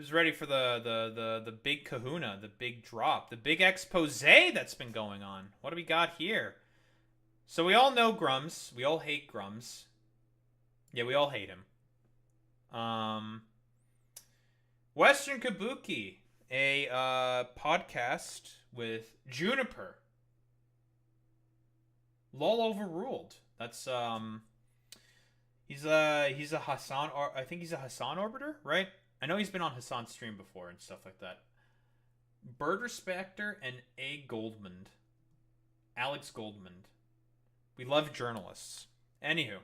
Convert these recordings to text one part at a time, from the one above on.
Who's ready for the big kahuna, the big drop, the big expose that's been going on? What do we got here? So we all know Grummz. We all hate Grummz. Yeah, we all hate him. Western Kabuki, a podcast with Juniper. Lol overruled. That's he's a Hassan, or I think he's a Hassan orbiter, right? I know he's been on Hassan's stream before and stuff like that. Bird Respecter and A. Goldman. Alex Goldman. We love journalists. Anywho.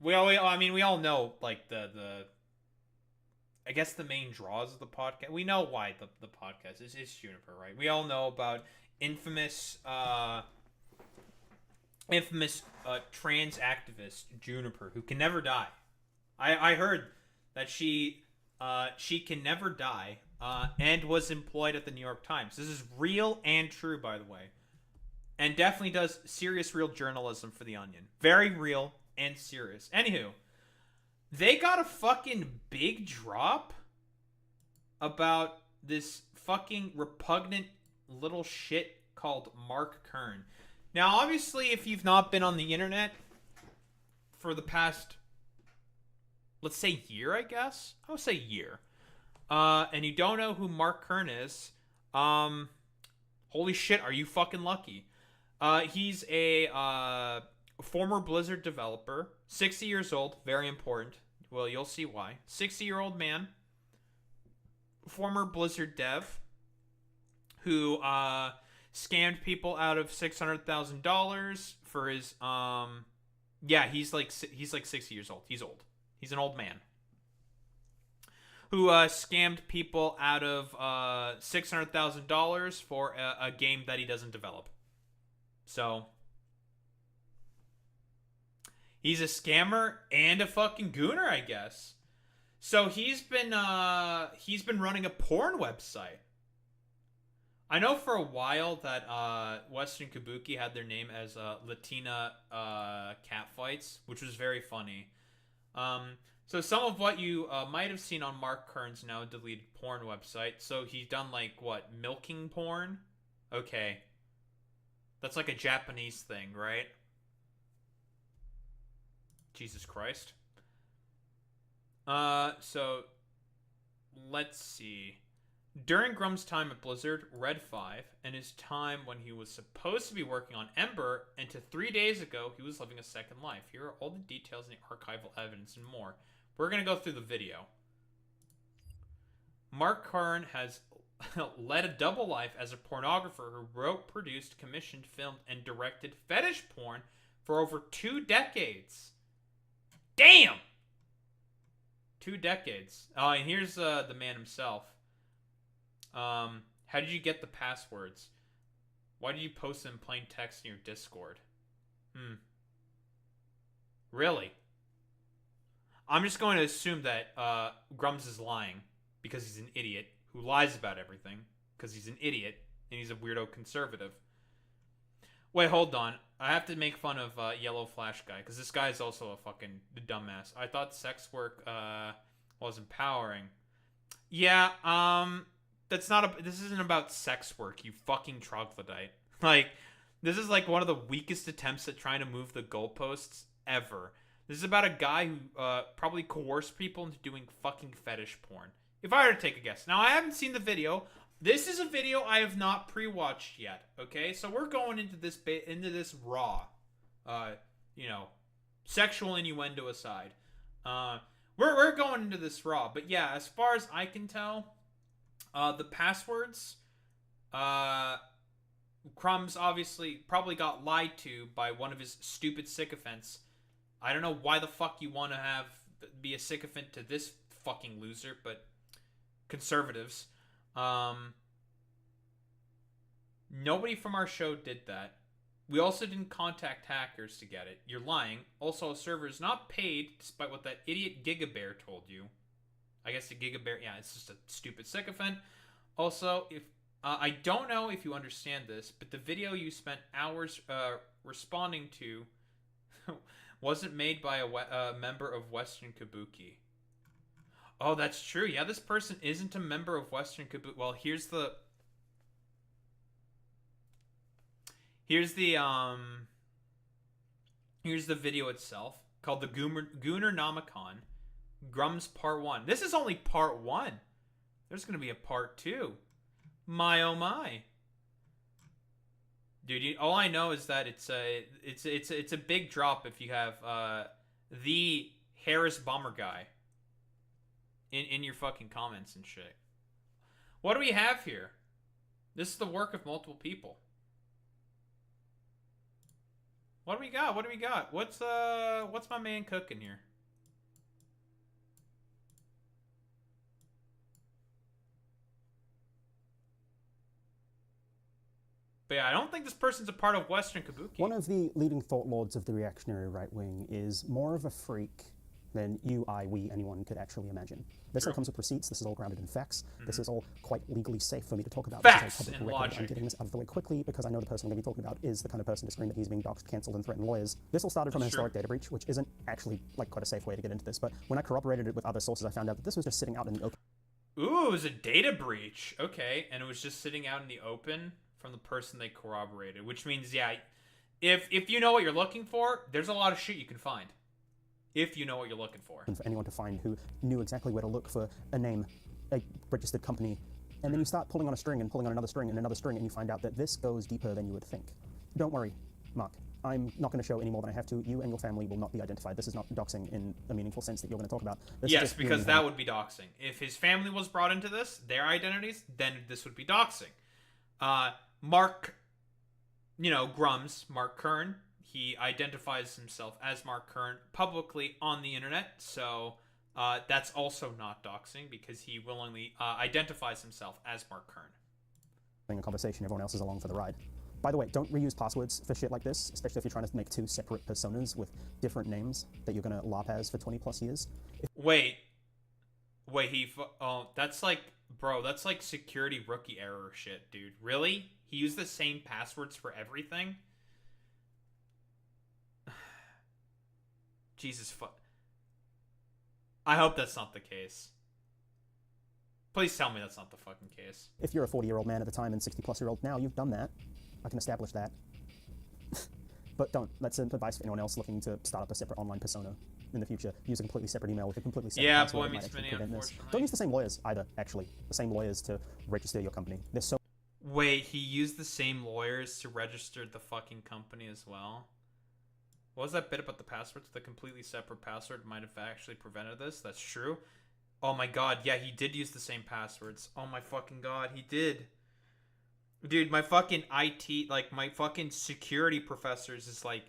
We all know, like, the I guess the main draws of the podcast. We know why the podcast is Juniper, right? We all know about infamous trans activist Juniper, who can never die. I heard that she can never die, and was employed at the New York Times. This is real and true, by the way, and definitely does serious, real journalism for the Onion. Very real and serious. Anywho, they got a fucking big drop about this fucking repugnant little shit called Mark Kern. Now, obviously, if you've not been on the internet for the past, let's say, year, I guess? I would say year. And you don't know who Mark Kern is, holy shit, are you fucking lucky. He's a former Blizzard developer, 60 years old, very important. Well, you'll see why. 60-year-old man, former Blizzard dev, who scammed people out of $600,000 for his yeah, he's like 60 years old. He's old. He's an old man who scammed people out of $600,000 for a game that he doesn't develop. So he's a scammer and a fucking gooner, I guess. So he's been running a porn website. I know for a while that Western Kabuki had their name as Latina Catfights, which was very funny. So some of what you might have seen on Mark Kern's now deleted porn website. So he's done, like, what, milking porn? Okay. That's like a Japanese thing, right? Jesus Christ. So let's see. During Grumm's time at Blizzard, Red 5, and his time when he was supposed to be working on Ember, and to 3 days ago, he was living a second life. Here are all the details and the archival evidence and more. We're going to go through the video. Mark Kern has led a double life as a pornographer who wrote, produced, commissioned, filmed, and directed fetish porn for over 2 decades. Damn! 2 decades. And here's the man himself. How did you get the passwords? Why did you post them in plain text in your Discord? Really? I'm just going to assume that Grummz is lying because he's an idiot who lies about everything because he's an idiot and he's a weirdo conservative. Wait, hold on. I have to make fun of Yellow Flash Guy because this guy is also a fucking dumbass. I thought sex work was empowering. Yeah, that's not this isn't about sex work, you fucking troglodyte. Like, this is like one of the weakest attempts at trying to move the goalposts ever. This is about a guy who probably coerced people into doing fucking fetish porn. If I were to take a guess. Now, I haven't seen the video. This is a video I have not pre-watched yet, okay? So we're going into this raw, sexual innuendo aside. We're going into this raw. But yeah, as far as I can tell, the passwords, Grummz obviously probably got lied to by one of his stupid sycophants. I don't know why the fuck you want to be a sycophant to this fucking loser, but conservatives. Nobody from our show did that. We also didn't contact hackers to get it. You're lying. Also, a server is not paid, despite what that idiot Gigabear told you. I guess the Gigabear, yeah, it's just a stupid sycophant. Also, if I don't know if you understand this, but the video you spent hours responding to wasn't made by a member of Western Kabuki. Oh, that's true. Yeah, this person isn't a member of Western Caboose. Well, here's the here's the video itself called the Gooner Nomicon Grummz Part 1. This is only Part 1. There's going to be a Part 2. My oh my. Dude, all I know is that it's a big drop if you have the Harris Bomber guy in your fucking comments and shit. What do we have here? This is the work of multiple people. What do we got? What do we got? What's my man cooking here? But yeah, I don't think this person's a part of Western Kabuki. One of the leading thought lords of the reactionary right wing is more of a freak than you, I, we, anyone could actually imagine. This all comes with receipts. This is all grounded in facts. This is all quite legally safe for me to talk about. Facts this is and logic. I'm getting this out of the way quickly because I know the person I'm going to be talking about is the kind of person to scream that he's being doxxed, cancelled, and threaten lawyers. This all started from a historic data breach, which isn't actually like quite a safe way to get into this. But when I corroborated it with other sources, I found out that this was just sitting out in the open. Ooh, it was a data breach. Okay, and it was just sitting out in the open from the person they corroborated, which means, yeah, if you know what you're looking for, there's a lot of shit you can find. If you know what you're looking for. And for anyone to find who knew exactly where to look for a name, a registered company, and then you start pulling on a string and pulling on another string and another string, and you find out that this goes deeper than you would think. Don't worry, Mark. I'm not going to show any more than I have to. You and your family will not be identified. This is not doxing in a meaningful sense that you're going to talk about. Yes, because that would be doxing. If his family was brought into this, their identities, then this would be doxing. Mark, Grummz, Mark Kern, he identifies himself as Mark Kern publicly on the internet, so that's also not doxing because he willingly identifies himself as Mark Kern. Having a conversation, everyone else is along for the ride. By the way, don't reuse passwords for shit like this, especially if you're trying to make two separate personas with different names that you're going to LARP as for 20 plus years. Wait, that's like, bro, that's like security rookie error shit, dude. Really? He used the same passwords for everything? Jesus fuck. I hope that's not the case. Please tell me that's not the fucking case. If you're a 40-year-old man at the time and 60-plus-year-old now, you've done that. I can establish that. But don't. That's an advice for anyone else looking to start up a separate online persona in the future. Use a completely separate email with a completely separate password. Boy meets Minnie, unfortunately. Don't use the same lawyers either, actually. The same lawyers to register your company. They're so... Wait, he used the same lawyers to register the fucking company as well? What was that bit about the passwords? The completely separate password might have actually prevented this. That's true. Oh my god, yeah, he did use the same passwords. Oh my fucking god, he did. Dude, my fucking IT, like, my fucking security professors is like,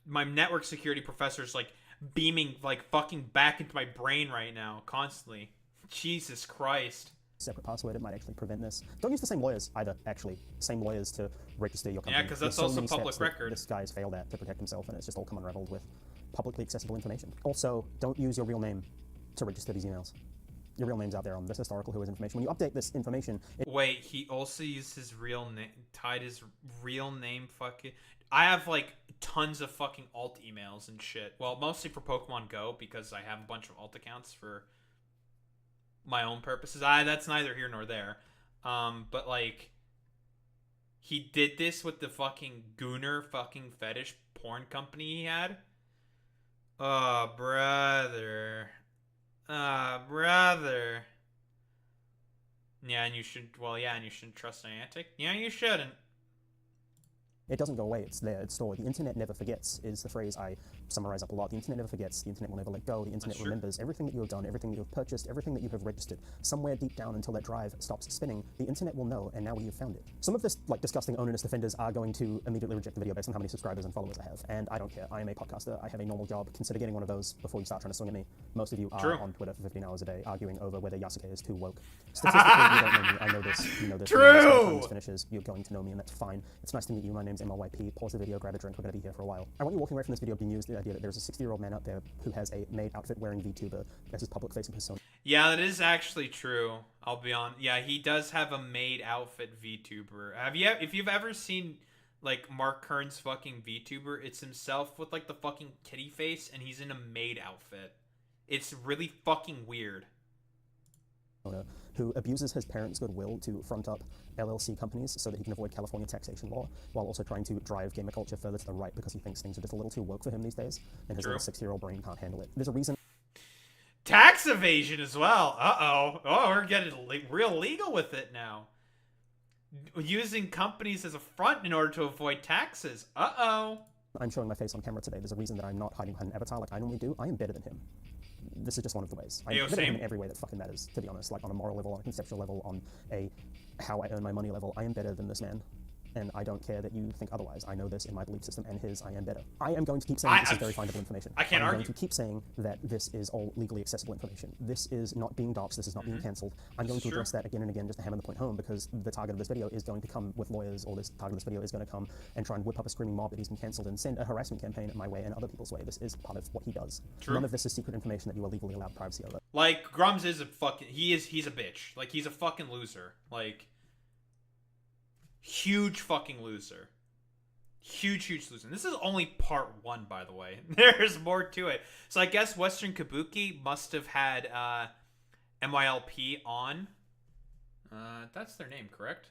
my network security professor is like beaming, like, fucking back into my brain right now, constantly. Jesus Christ. Separate password, it might actually prevent this. Don't use the same lawyers either, actually. Same lawyers to register your company. Yeah, because that's also public record. This guy's failed at to protect himself, and it's just all come unraveled with publicly accessible information. Also, don't use your real name to register these emails. Your real name's out there on this historical Who Is information. When you update this information... Wait, he also used his real name, tied his real name fucking... I have, like, tons of fucking alt emails and shit. Well, mostly for Pokemon Go, because I have a bunch of alt accounts for my own purposes. That's neither here nor there. But, like, he did this with the fucking Gooner fucking fetish porn company he had. Oh, brother. Brother. Yeah, and you should, and you shouldn't trust Niantic. Yeah, you shouldn't. It doesn't go away, it's there, it's stored. The internet never forgets is the phrase I summarize up a lot. The internet never forgets, the internet will never let go, the internet remembers everything that you have done, everything that you have purchased, everything that you have registered. Somewhere deep down until that drive stops spinning, the internet will know, and now we have found it. Some of this, like, disgusting onus defenders are going to immediately reject the video based on how many subscribers and followers I have, and I don't care. I am a podcaster, I have a normal job. Consider getting one of those before you start trying to swing at me. Most of you are on Twitter for 15 hours a day arguing over whether Yasuke is too woke. Statistically, you don't know me, I know this, you know this. True! When this finishes, you're going to know me, and that's fine. It's nice to meet you, my name's MLYP. Pause the video, grab a drink, we're going to be here for a while. I want you walking away from this video being used the idea that there's a 60-year-old man out there who has a maid outfit wearing VTuber as his public-facing persona. Yeah, that is actually true. I'll be on. Yeah, he does have a maid outfit VTuber. If you've ever seen, like, Mark Kern's fucking VTuber, it's himself with, like, the fucking kitty face, and he's in a maid outfit. It's really fucking weird. owner who abuses his parents' goodwill to front up LLC companies so that he can avoid California taxation law, while also trying to drive gamer culture further to the right because he thinks things are just a little too woke for him these days, and his True. little 6-year-old brain can't handle it. There's a reason. Tax evasion as well. Oh, we're getting real legal with it now. Using companies as a front in order to avoid taxes. I'm showing my face on camera today. There's a reason that I'm not hiding behind an avatar like I normally do. I am better than him. This is just one of the ways. I'm better than him in every way that fucking matters, to be honest. Like on a moral level, on a conceptual level, on a how I earn my money level. I am better than this man. And I don't care that you think otherwise. I know this in my belief system, and his, I am better. I am going to keep saying this is very findable information. I can't argue. I'm going to keep saying that this is all legally accessible information. This is not being doxxed. This is not being cancelled. I'm going to address that again and again just to hammer the point home, because the target of this video is going to come with lawyers, or this target of this video is going to come and try and whip up a screaming mob that he's been cancelled and send a harassment campaign my way and other people's way. This is part of what he does. True. None of this is secret information that you are legally allowed privacy over. Like, Grummz is a fucking... He's a bitch. Like, he's a fucking loser. Like... Huge fucking loser. Huge loser. And this is only part 1, by the way. There's more to it. So I guess Western Kabuki must have had MYLP on. That's their name, correct?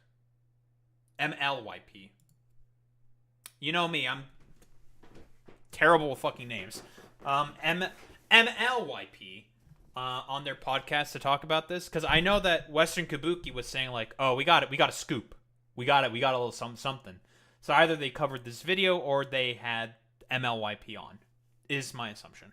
MLYP. You know me, I'm terrible with fucking names. MLYP on their podcast to talk about this, because I know that Western Kabuki was saying like, oh, we got a scoop. We got a little something. So either they covered this video or they had MLYP on, is my assumption.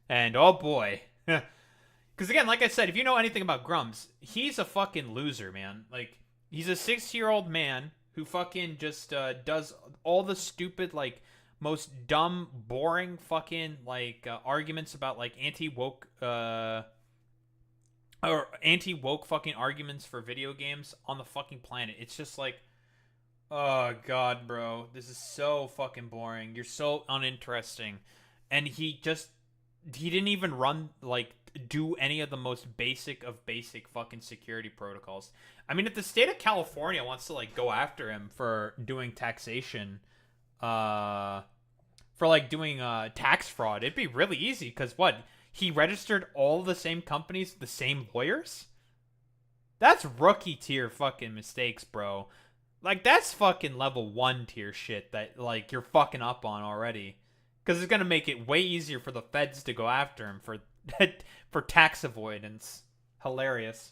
And oh boy. Because again, like I said, if you know anything about Grummz, he's a fucking loser, man. Like, he's a 6-year-old man who fucking just does all the stupid, like, most dumb, boring fucking, like, arguments about, like, anti-woke fucking arguments for video games on the fucking planet. It's just like, oh god, bro, this is so fucking boring. You're so uninteresting. And he didn't even do any of the most basic of basic fucking security protocols. I mean, if the state of California wants to like go after him for doing taxation, for like doing tax fraud, it'd be really easy, because what? He registered all the same companies, the same lawyers? That's rookie tier fucking mistakes, bro. Like, that's fucking level 1 tier shit that, like, you're fucking up on already. Because it's gonna make it way easier for the feds to go after him for tax avoidance. Hilarious.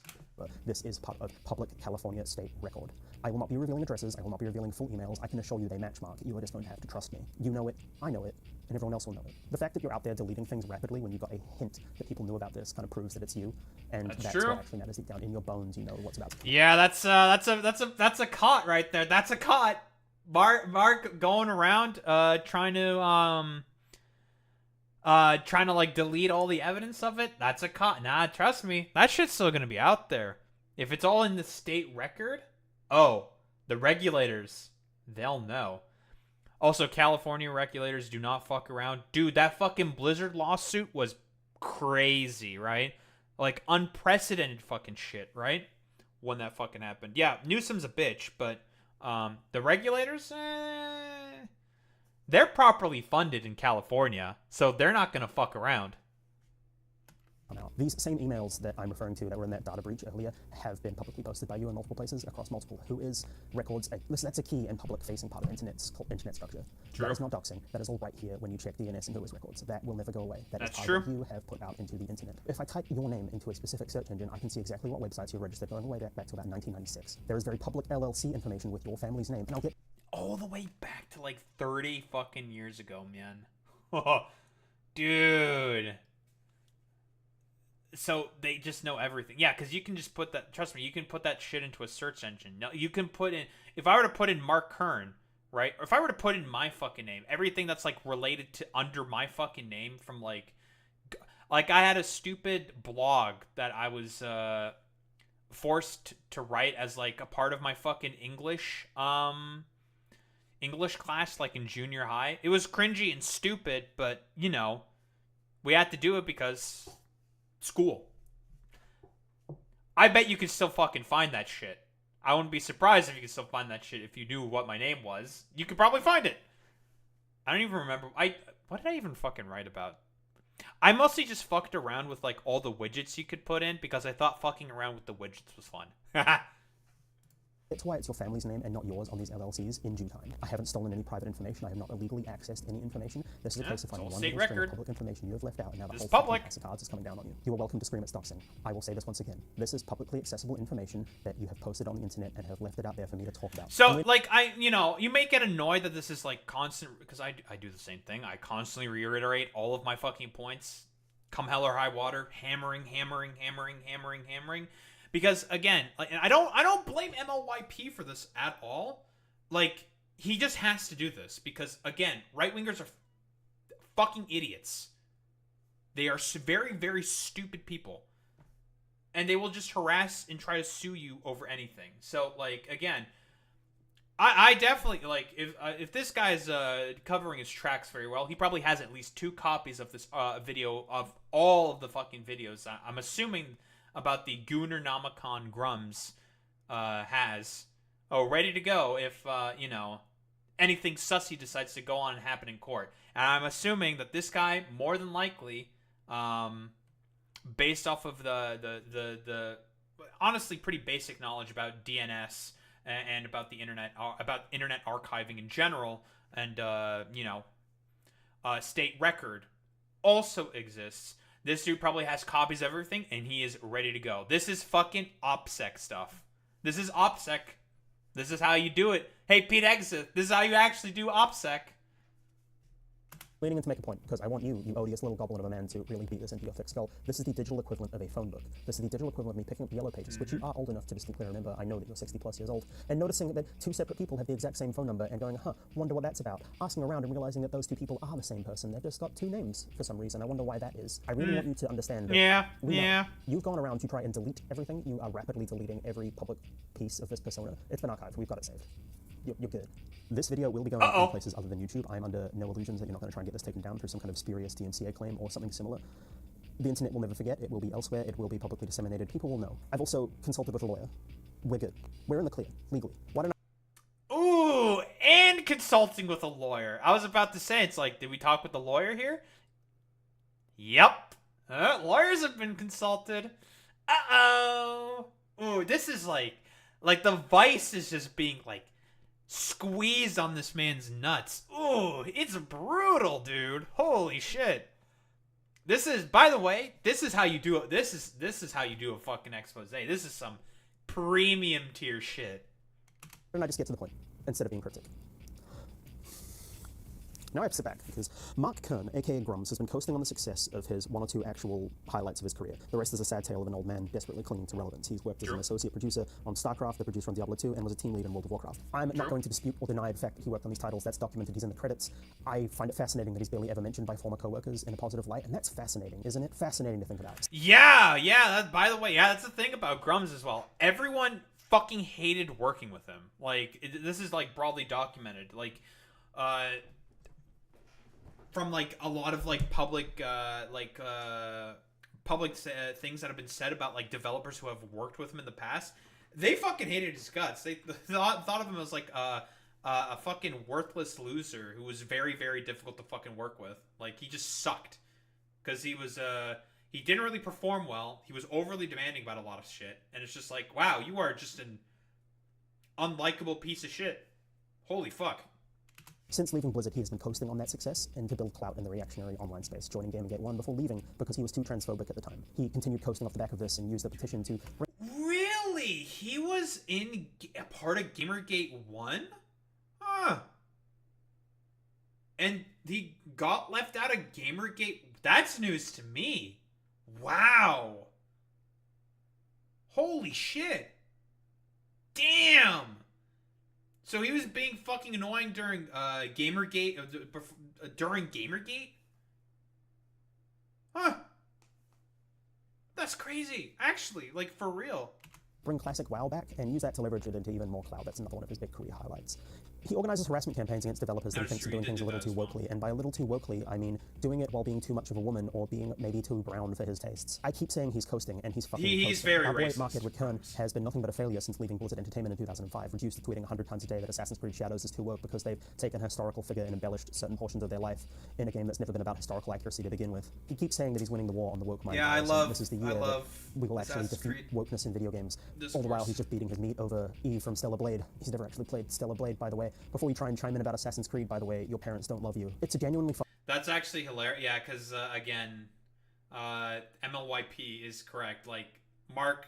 This is part of public California state record. I will not be revealing addresses. I will not be revealing full emails. I can assure you they match Mark. You are just going to have to trust me. You know it. I know it. And everyone else will know it. The fact that you're out there deleting things rapidly when you got a hint that people knew about this kind of proves that it's you. And that's true. what actually matters deep down in your bones. You know what's about to come. Yeah, that's a cot right there. That's a cot. Mark going around trying to like delete all the evidence of it. That's a cot. Nah, trust me, that shit's still gonna be out there. If it's all in the state record, oh, the regulators, they'll know. Also, California regulators do not fuck around. Dude, that fucking Blizzard lawsuit was crazy, right? Like, unprecedented fucking shit, right? When that fucking happened. Yeah, Newsom's a bitch, but the regulators, they're properly funded in California, so they're not gonna fuck around. These same emails that I'm referring to that were in that data breach earlier have been publicly posted by you in multiple places across multiple whois records. Listen, that's a key and public-facing part of internet structure. True. That is not doxing. That is all right here when you check DNS and whois records. That will never go away. That's part of what you have put out into the internet. If I type your name into a specific search engine, I can see exactly what websites you're registered going all the way back to about 1996. There is very public LLC information with your family's name, and I'll get all the way back to like 30 fucking years ago, man. Oh, dude. So they just know everything. Yeah, because you can just put that, trust me, you can put that shit into a search engine. No, you can put in, if I were to put in Mark Kern, right? Or if I were to put in my fucking name, everything that's like related to under my fucking name from like I had a stupid blog that I was forced to write as like a part of my fucking English class, like in junior high. It was cringy and stupid, but you know, we had to do it because school. I bet you can still fucking find that shit. I wouldn't be surprised if you could still find that shit if you knew what my name was. You could probably find it. I don't even remember. What did I even fucking write about? I mostly just fucked around with like all the widgets you could put in because I thought fucking around with the widgets was fun. It's why it's your family's name and not yours on these LLCs in due time. I haven't stolen any private information. I have not illegally accessed any information. This is a case of finding one state little string of record. public information you have left out, and now the This whole is public. fucking house of cards is coming down on you. You are welcome to scream at Stocksing. I will say this once again. This is publicly accessible information that you have posted on the internet and have left it out there for me to talk about. So, like, you may get annoyed that this is, like, constant, because I do the same thing. I constantly reiterate all of my fucking points, come hell or high water, hammering. Because, again, like, and I don't blame MLYP for this at all. Like, he just has to do this because, again, right-wingers are fucking idiots. They are very, very stupid people. And they will just harass and try to sue you over anything. So, like, again, I definitely, like, if this guy's covering his tracks very well, he probably has at least 2 copies of this video of all of the fucking videos. I'm assuming about the Goonernomicon Grummz has ready to go if, anything sussy decides to go on and happen in court. And I'm assuming that this guy, more than likely, based off of the honestly pretty basic knowledge about DNS and about the internet, about internet archiving in general, and state record also exists. This dude probably has copies of everything, and he is ready to go. This is fucking OPSEC stuff. This is OPSEC. This is how you do it. Hey, Pete Exit, this is how you actually do OPSEC. Leading in to make a point, because I want you odious little goblin of a man, to really beat this into your thick skull. This is the digital equivalent of a phone book. This is the digital equivalent of me picking up the Yellow Pages, which you are old enough to distinctly remember. I know that you're 60 plus years old. And noticing that 2 separate people have the exact same phone number and going, wonder what that's about. Asking around and realizing that those 2 people are the same person. They've just got 2 names for some reason. I wonder why that is. I really want you to understand that you've gone around to try and delete everything. You are rapidly deleting every public piece of this persona. It's been archived. We've got it saved. You're good. This video will be going in places other than YouTube. I am under no illusions that you're not going to try and get this taken down through some kind of spurious DMCA claim or something similar. The internet will never forget. It will be elsewhere. It will be publicly disseminated. People will know. I've also consulted with a lawyer. We're good. We're in the clear, legally. Why don't I... Ooh, and consulting with a lawyer. I was about to say, it's like, did we talk with the lawyer here? Yep. Lawyers have been consulted. Uh-oh. Ooh, this is like the vice is just being, like, squeezed on this man's nuts. Ooh, it's brutal, dude. Holy shit. This is, by the way, this is how you do it. This is how you do a fucking expose. This is some premium tier shit. Why don't I just get to the point instead of being cryptic? Now I have to sit back, because Mark Kern, aka Grummz, has been coasting on the success of his 1 or 2 actual highlights of his career. The rest is a sad tale of an old man desperately clinging to relevance. He's worked as an associate producer on StarCraft, the producer on Diablo 2, and was a team lead in World of Warcraft. I'm not going to dispute or deny the fact that he worked on these titles. That's documented. He's in the credits. I find it fascinating that he's barely ever mentioned by former co-workers in a positive light, and that's fascinating, isn't it? Fascinating to think about. Yeah, by the way, that's the thing about Grummz as well. Everyone fucking hated working with him. Like, this is, like, broadly documented. Like, from, like, a lot of, like, public things that have been said about, like, developers who have worked with him in the past, they fucking hated his guts. They thought of him as, like, a fucking worthless loser who was very, very difficult to fucking work with. Like, he just sucked. Because he was, he didn't really perform well. He was overly demanding about a lot of shit. And it's just like, wow, you are just an unlikable piece of shit. Holy fuck. Since leaving Blizzard, he has been coasting on that success and to build clout in the reactionary online space, joining Gamergate 1 before leaving because he was too transphobic at the time. He continued coasting off the back of this and used the petition to... Really? He was in a part of Gamergate 1? Huh. And he got left out of Gamergate? That's news to me. Wow. Holy shit. Damn. So he was being fucking annoying during Gamergate, during Gamergate? Huh. That's crazy. Actually, like, for real. Bring classic WoW back and use that to leverage it into even more clout. That's another one of his big career highlights. He organizes harassment campaigns against developers that he thinks are doing things a little too wokely, and by a little too wokely, I mean doing it while being too much of a woman or being maybe too brown for his tastes. I keep saying he's coasting, and he's fucking coasting. He's very Our boy racist. Mark Edward Kern has been nothing but a failure since leaving Blizzard Entertainment in 2005, reduced to tweeting 100 times a day that Assassin's Creed Shadows is too woke because they've taken a historical figure and embellished certain portions of their life in a game that's never been about historical accuracy to begin with. He keeps saying that he's winning the war on the woke mind. Yeah, this is the year that we will actually defeat wokeness in video games. All the while, he's just beating his meat over Eve from Stellar Blade. He's never actually played Stellar Blade, by the way. Before you try and chime in about Assassin's Creed, by the way, your parents don't love you. It's a genuinely fun. That's actually hilarious. Yeah, because again, MLYP is correct. Like Mark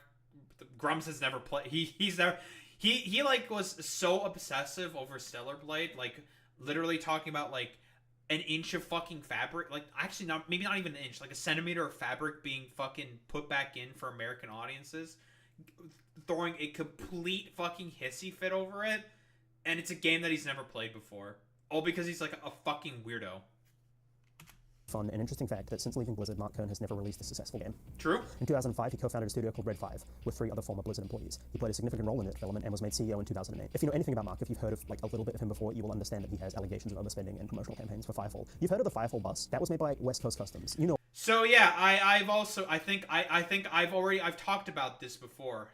Grummz has never played. He's never. He like was so obsessive over Stellar Blade, like literally talking about like an inch of fucking fabric, like actually not, maybe not even an inch, like a centimeter of fabric being fucking put back in for American audiences, throwing a complete fucking hissy fit over it, and it's a game that he's never played before, all because he's like a fucking weirdo. Fun and interesting fact that since leaving Blizzard, Mark Kern has never released a successful game. True. In 2005, he co-founded a studio called Red 5 with 3 other former Blizzard employees. He played a significant role in its development and was made CEO in 2008. If you know anything about Mark, if you've heard of like a little bit of him before, you will understand that he has allegations of overspending in promotional campaigns for Firefall. You've heard of the Firefall bus? That was made by West Coast Customs. You know. So yeah, I've talked about this before,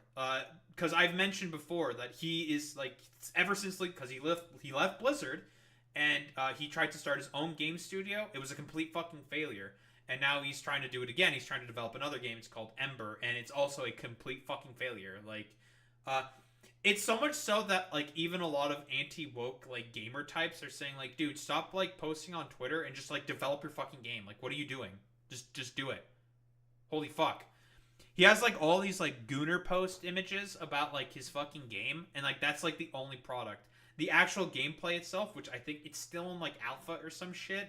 because I've mentioned before that he is like, ever since because he left Blizzard, and he tried to start his own game studio. It was a complete fucking failure, and now he's trying to do it again. He's trying to develop another game. It's called Ember, and it's also a complete fucking failure. Like, it's so much so that like even a lot of anti-woke like gamer types are saying like, dude, stop like posting on Twitter and just like develop your fucking game. Like, what are you doing? Just do it. Holy fuck. He has like all these like Gooner post images about like his fucking game, and like that's like the only product. The actual gameplay itself, which I think it's still in like alpha or some shit,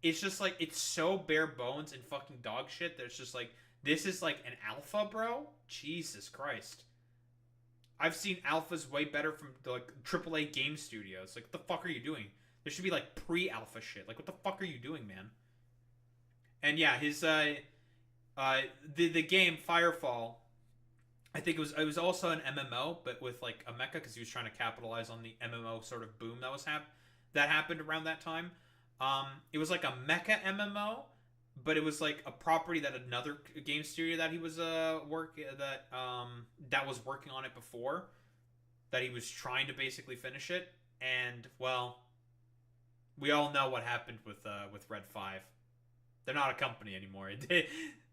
it's just like it's so bare bones and fucking dog shit that it's just like, this is like an alpha, bro? Jesus Christ. I've seen alphas way better from like AAA game studios. Like, what the fuck are you doing? There should be like pre-alpha shit. Like, what the fuck are you doing, man? And yeah, his the game Firefall, I think it was also an MMO, but with like a mecha, because he was trying to capitalize on the MMO sort of boom that happened around that time. It was like a mecha MMO, but it was like a property that another game studio that he was that was working on it before, that he was trying to basically finish it, and well, we all know what happened with Red 5. They're not a company anymore.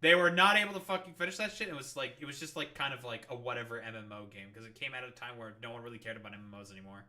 They were not able to fucking finish that shit. It was just like kind of like a whatever MMO game, because it came out at a time where no one really cared about MMOs anymore.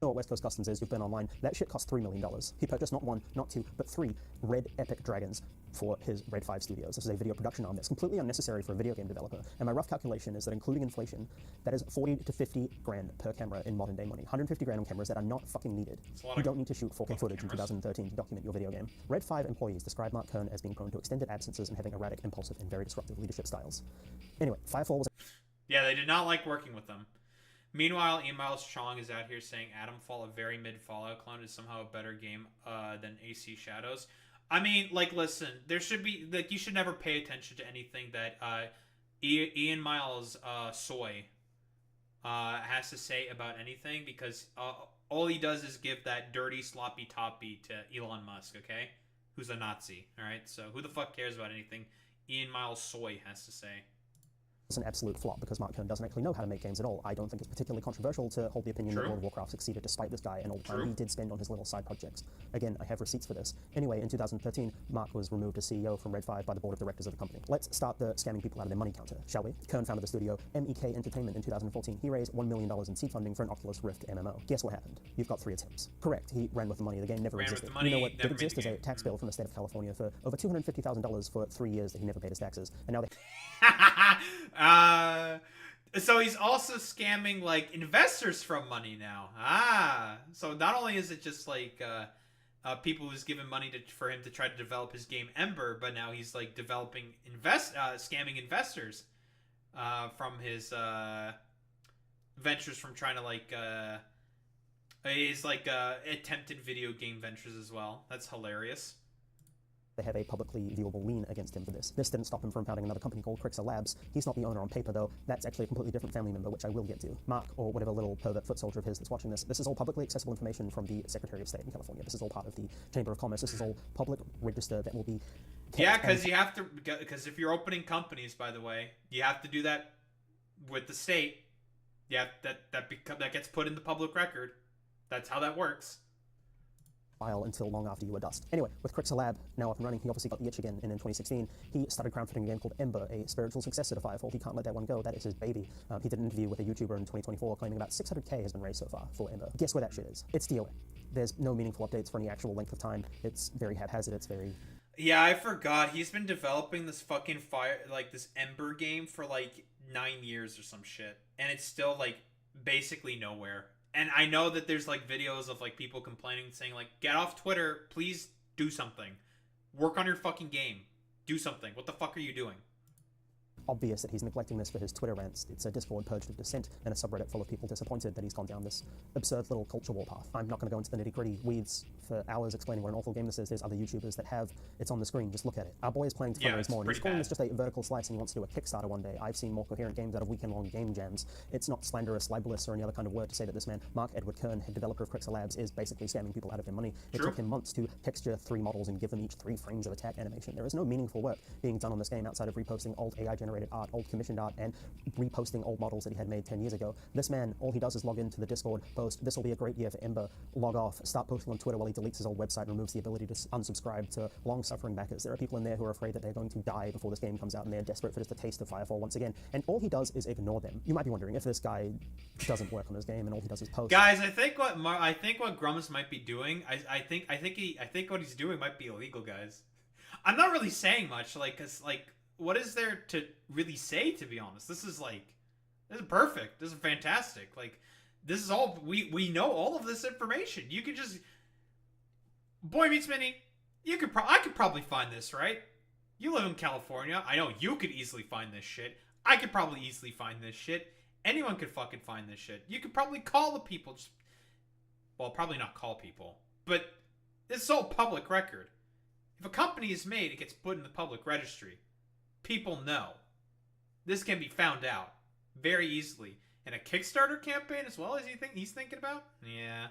know what West Coast Customs is, you've been online. That shit cost $3 million. He purchased not 1, not 2, but 3 red epic dragons for his Red 5 studios. This is a video production arm that's completely unnecessary for a video game developer. And my rough calculation is that including inflation, that is 40 to 50 grand per camera in modern day money. 150 grand on cameras that are not fucking needed. You don't need to shoot 4K footage in 2013 to document your video game. Red 5 employees describe Mark Kern as being prone to extended absences and having erratic, impulsive, and very disruptive leadership styles. Anyway, Firefall was... Yeah, they did not like working with them. Meanwhile, Emiles Chong is out here saying Adamfall, a very mid Fallout clone, is somehow a better game than AC Shadows. I mean, like, listen, there should be, like, you should never pay attention to anything that Ian Miles Soy has to say about anything, because all he does is give that dirty, sloppy top beat to Elon Musk, okay? Who's a Nazi, alright? So who the fuck cares about anything Ian Miles Soy has to say? It's an absolute flop because Mark Kern doesn't actually know how to make games at all. I don't think it's particularly controversial to hold the opinion that World of Warcraft succeeded despite this guy and all the time he did spend on his little side projects. Again, I have receipts for this. Anyway, in 2013, Mark was removed as CEO from Red 5 by the board of directors of the company. Let's start the scamming people out of their money counter, shall we? Kern founded the studio MEK Entertainment in 2014. He raised $1 million in seed funding for an Oculus Rift MMO. Guess what happened? You've got 3 attempts. Correct, he ran with the money. The game never existed. You know what did exist is a tax bill from the state of California for over $250,000 for 3 years that he never paid his taxes. And now they... So he's also scamming, like, investors from money now. So not only is it just, like, people who's given money for him to try to develop his game Ember, but now he's, like, scamming investors from his ventures from trying to, like, his, like, attempted video game ventures as well. That's hilarious. they have a publicly viewable lien against him for this. This didn't stop him from founding another company called Crusader Labs. He's not the owner on paper, though. That's actually a completely different family member, which I will get to. Mark, or whatever little pervert foot soldier of his that's watching this is all publicly accessible information from the Secretary of State in California. This is all part of the Chamber of Commerce. This is all public register that will be... Yeah, because you have to... Because if you're opening companies, by the way, you have to do that with the state. Yeah, that gets put in the public record. That's how that works. File until long after you were dust. Anyway, with Crusader Lab now up and running, he obviously got the itch again, and in 2016, he started crowdfunding a game called Ember, a spiritual successor to Firefall. He can't let that one go. That is his baby. He did an interview with a YouTuber in 2024 claiming about 600k has been raised so far for Ember. Guess where that shit is? It's DOA. There's no meaningful updates for any actual length of time. It's very haphazard. It's very... Yeah, I forgot. He's been developing this fucking this Ember game for like 9 years or some shit, and it's still like basically nowhere. And I know that there's like videos of like people complaining, saying like, get off Twitter, please do something. Work on your fucking game. Do something. What the fuck are you doing? Obvious that he's neglecting this for his Twitter rants. It's a Discord purged of dissent and a subreddit full of people disappointed that he's gone down this absurd little culture war path. I'm not going to go into the nitty-gritty weeds for hours explaining what an awful game this is. There's other YouTubers that have. It's on the screen. Just look at it. Our boy is playing to fundraise more, and he's calling this just a vertical slice, and he wants to do a Kickstarter one day. I've seen more coherent games out of weekend-long game jams. It's not slanderous, libelous, or any other kind of word to say that this man, Mark Edward Kern, head developer of Crusader Labs, is basically scamming people out of their money. It took him months to texture 3 models and give them each 3 frames of attack animation. There is no meaningful work being done on this game outside of reposting old AI-generated art, old commissioned art, and reposting old models that he had made 10 years ago. This man, all he does is log into the Discord, post, this will be a great year for Ember, log off, start posting on Twitter while he deletes his old website and removes the ability to unsubscribe to long-suffering backers. There are people in there who are afraid that they're going to die before this game comes out, and they're desperate for just a taste of Firefall once again. And all he does is ignore them. You might be wondering if this guy doesn't work on his game and all he does is post. Guys, I think what Grummz might be doing, I think what he's doing might be illegal, guys. I'm not really saying much, like, cause like, what is there to really say, to be honest? This is perfect. This is fantastic. Like, this is all, we know all of this information. You could just, Boy Meets Mini, I could probably find this, right? You live in California. I know you could easily find this shit. I could probably easily find this shit. Anyone could fucking find this shit. You could probably call the people. Well, probably not call people. But it's all public record. If a company is made, it gets put in the public registry. People know. This can be found out very easily. In a Kickstarter campaign as well, as he's thinking about? Yeah.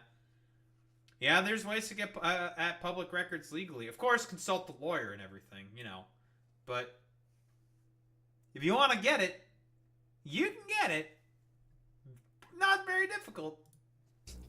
Yeah, there's ways to get at public records legally. Of course, consult the lawyer and everything, you know. But if you want to get it, you can get it. Not very difficult.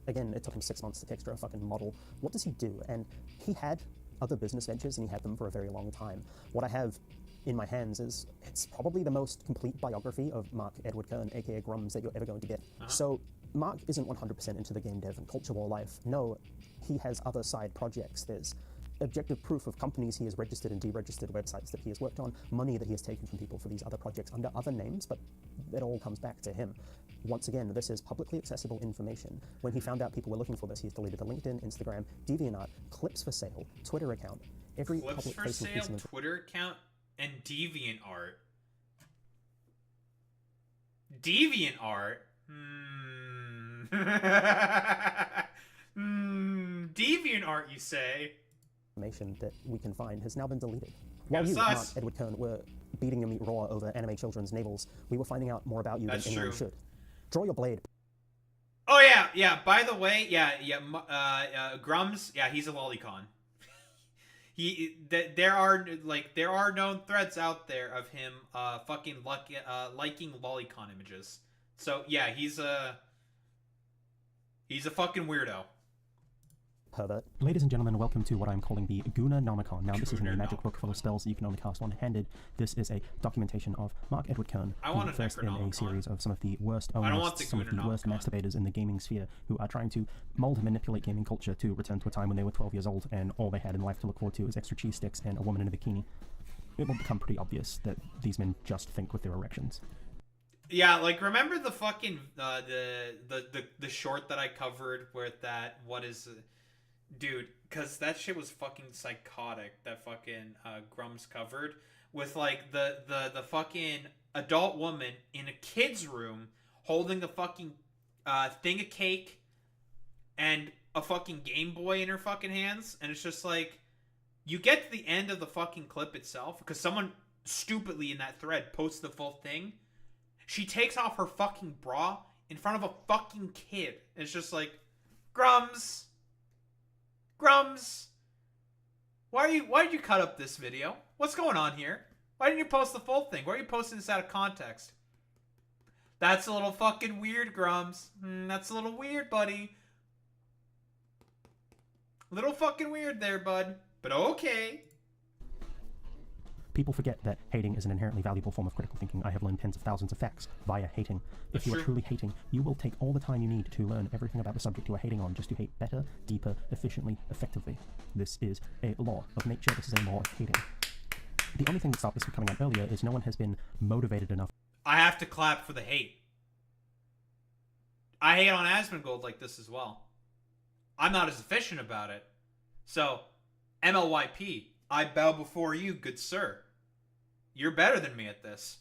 Again, it took him 6 months to texture a fucking model. What does he do? And he had other business ventures, and he had them for a very long time. What I have in my hands is, it's probably the most complete biography of Mark Edward Kern, aka Grummz, that you're ever going to get. So, Mark isn't 100% into the game dev and culture war life. No, he has other side projects. There's objective proof of companies he has registered and deregistered, websites that he has worked on, money that he has taken from people for these other projects under other names, but it all comes back to him. Once again, this is publicly accessible information. When he found out people were looking for this, he's deleted the LinkedIn, Instagram, DeviantArt, Clips for Sale, Twitter account, every Clips public for facing piece Sale, of Twitter account, and DeviantArt. DeviantArt? DeviantArt, you say? Information that we can find has now been deleted. While you, sus. Mark Edward Kern, were beating your meat raw over anime children's navels, we were finding out more about you That's than anyone true. should. Draw your blade. Oh yeah. By the way, Grummz, yeah, he's a lolicon. There are known threads out there of him liking lolicon images. So yeah, he's a fucking weirdo. Pervert. Ladies and gentlemen, welcome to what I'm calling the Goonernomicon. Now, this isn't a magic book full of spells that you can only cast one-handed. This is a documentation of Mark Edward Kern, who first in a series of some of the worst owners, some of the worst masturbators in the gaming sphere, who are trying to mold and manipulate gaming culture to return to a time when they were 12 years old and all they had in life to look forward to was extra cheese sticks and a woman in a bikini. It will become pretty obvious that these men just think with their erections. Yeah, like, remember the fucking the short that I covered where that dude, because that shit was fucking psychotic, that fucking Grummz covered, with like the fucking adult woman in a kid's room holding a fucking thing of cake and a fucking Game Boy in her fucking hands, and it's just like, You get to the end of the fucking clip itself, because someone stupidly in that thread posts the full thing. She takes off her fucking bra in front of a fucking kid. It's just like, Grummz, why did you cut up this video? What's going on here? Why didn't you post the full thing? Why are you posting this out of context? That's a little fucking weird, Grummz. That's a little weird, buddy. Little fucking weird there, bud. But okay. People forget that hating is an inherently valuable form of critical thinking. I have learned tens of thousands of facts via hating. If you are truly hating, you will take all the time you need to learn everything about the subject you are hating on, just to hate better, deeper, efficiently, effectively. This is a law of nature. This is a law of hating. The only thing that stopped this from coming out earlier is no one has been motivated enough. I have to clap for the hate. I hate on Asmongold like this as well. I'm not as efficient about it. So, MLYP, I bow before you, good sir. You're better than me at this.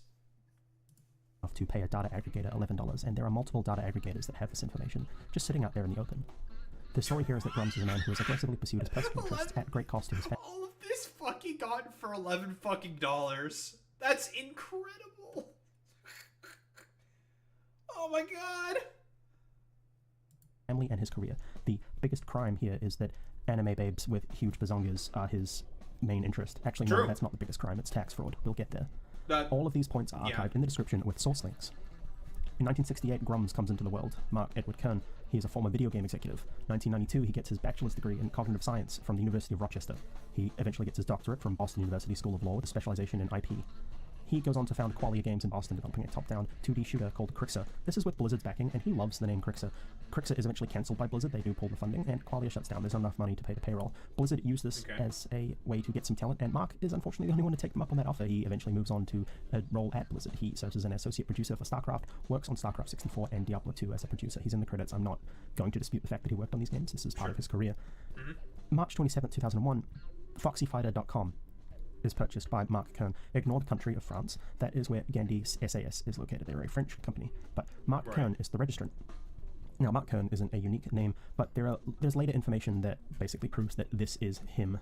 To pay a data aggregator $11, and there are multiple data aggregators that have this information just sitting out there in the open. The story here is that Grummz is a man who has aggressively pursued his personal interests at great cost to his family. All of this fucking gotten for $11 fucking dollars. That's incredible. Oh my god. Family and his career. The biggest crime here is that anime babes with huge bazongas are his main interest. Actually, no, that's not the biggest crime. It's tax fraud. We'll get there. All of these points are archived in the description with source links. In 1968, Grummz comes into the world. Mark Edward Kern. He is a former video game executive. 1992, he gets his bachelor's degree in cognitive science from the University of Rochester. He eventually gets his doctorate from Boston University School of Law with a specialization in IP. He goes on to found Qualia Games in Boston, developing a top-down 2D shooter called Crixer. This is with Blizzard's backing, and he loves the name Crixer. Crixer is eventually cancelled by Blizzard. They do pull the funding, and Qualia shuts down. There's not enough money to pay the payroll. Blizzard used this as a way to get some talent, and Mark is unfortunately the only one to take them up on that offer. He eventually moves on to a role at Blizzard. He serves as an associate producer for StarCraft, works on StarCraft 64 and Diablo 2 as a producer. He's in the credits. I'm not going to dispute the fact that he worked on these games. This is part of his career. March 27, 2001, FoxyFighter.com is purchased by Mark Kern. Ignore the country of France. That is where Gandhi SAS is located. They're a French company. But Mark Kern is the registrant. Now, Mark Kern isn't a unique name, but there's later information that basically proves that this is him.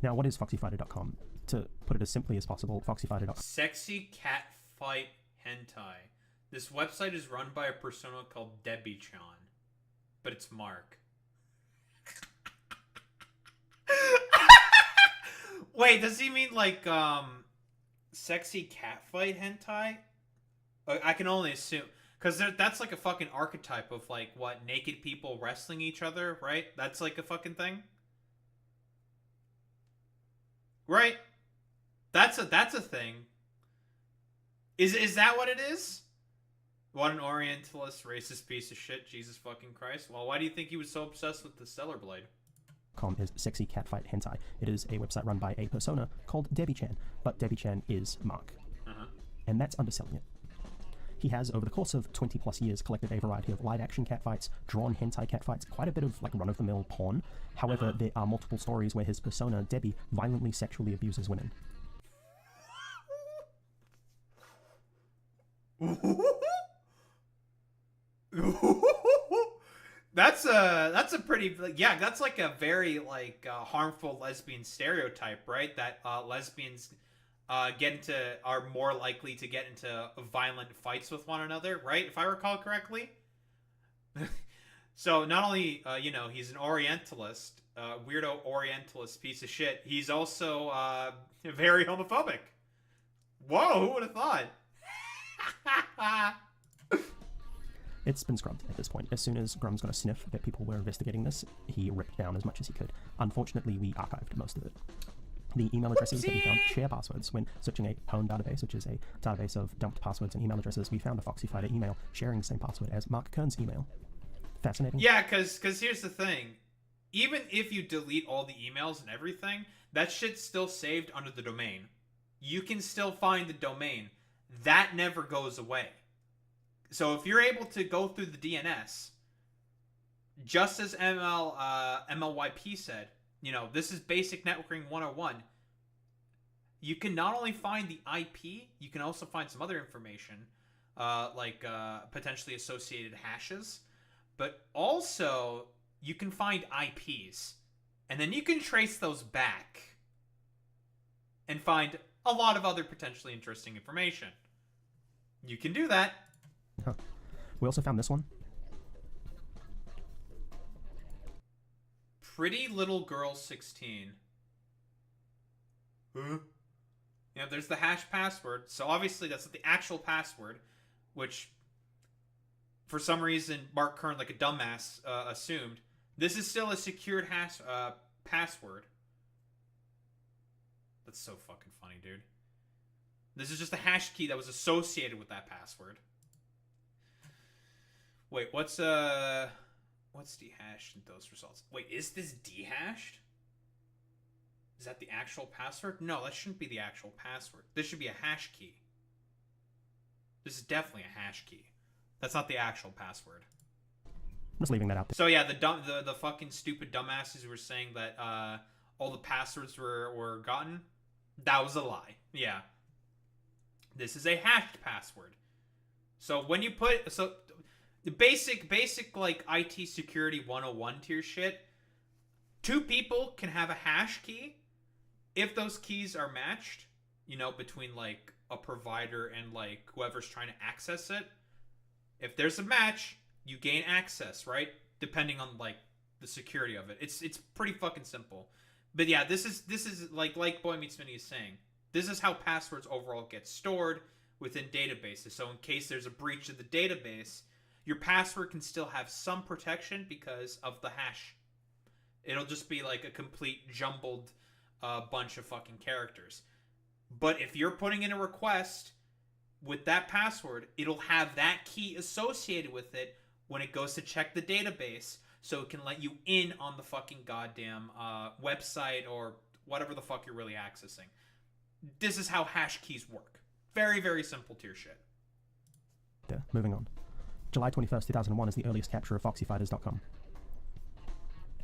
Now, what is FoxyFighter.com? To put it as simply as possible, FoxyFighter.com. Sexy cat fight hentai. This website is run by a persona called Debbie-chan, but it's Mark. Wait, does he mean like sexy catfight hentai? I can only assume, because that's like a fucking archetype of like what, naked people wrestling each other, right? That's like a fucking thing, right? That's a thing. Is that what it is? What an Orientalist, racist piece of shit! Jesus fucking Christ! Well, why do you think he was so obsessed with the Stellar Blade? Is Sexy Catfight Hentai. It is a website run by a persona called Debbie-chan, but Debbie-chan is Mark. And that's underselling it. He has, over the course of 20 plus years, collected a variety of live-action catfights, drawn hentai catfights, quite a bit of like run-of-the-mill porn. However, there are multiple stories where his persona, Debbie, violently sexually abuses women. That's a pretty, yeah, that's like a very like harmful lesbian stereotype, right? That lesbians are more likely to get into violent fights with one another, right? If I recall correctly. So not only you know, he's an Orientalist, weirdo Orientalist piece of shit, he's also very homophobic. Whoa, who would have thought? It's been scrubbed at this point. As soon as Grummz got a sniff that people were investigating this, he ripped down as much as he could. Unfortunately, we archived most of it. The email addresses that we found share passwords. When searching a pwn database, which is a database of dumped passwords and email addresses, we found a Foxy Fighter email sharing the same password as Mark Kern's email. Fascinating. Yeah, because here's the thing. Even if you delete all the emails and everything, that shit's still saved under the domain. You can still find the domain. That never goes away. So if you're able to go through the DNS, just as MLYP said, you know, this is basic networking 101. You can not only find the IP, you can also find some other information, like potentially associated hashes, but also you can find IPs. And then you can trace those back and find a lot of other potentially interesting information. You can do that. Huh. We also found this one. Pretty Little Girl 16. Huh? Yeah, there's the hash password. So obviously that's not the actual password, which for some reason Mark Kern, like a dumbass, assumed. This is still a secured hash password. That's so fucking funny, dude. This is just a hash key that was associated with that password. Wait, what's dehashed in those results? Wait, is this dehashed? Is that the actual password? No, that shouldn't be the actual password. This should be a hash key. This is definitely a hash key. That's not the actual password. I'm just leaving that out there. So yeah, the fucking stupid dumbasses who were saying that all the passwords were gotten, that was a lie. Yeah. This is a hashed password. So when you put the basic like IT security 101 tier shit, two people can have a hash key if those keys are matched, you know, between like a provider and like whoever's trying to access it. If there's a match, you gain access, right? Depending on like the security of it. It's pretty fucking simple. But yeah, this is like Boy Meets Mini is saying. This is how passwords overall get stored within databases. So in case there's a breach of the database, your password can still have some protection because of the hash. It'll just be like a complete jumbled bunch of fucking characters. But if you're putting in a request with that password, it'll have that key associated with it when it goes to check the database, so it can let you in on the fucking goddamn website or whatever the fuck you're really accessing. This is how hash keys work. Very, very simple tier shit. Moving on. July 21st, 2001 is the earliest capture of foxyfighters.com.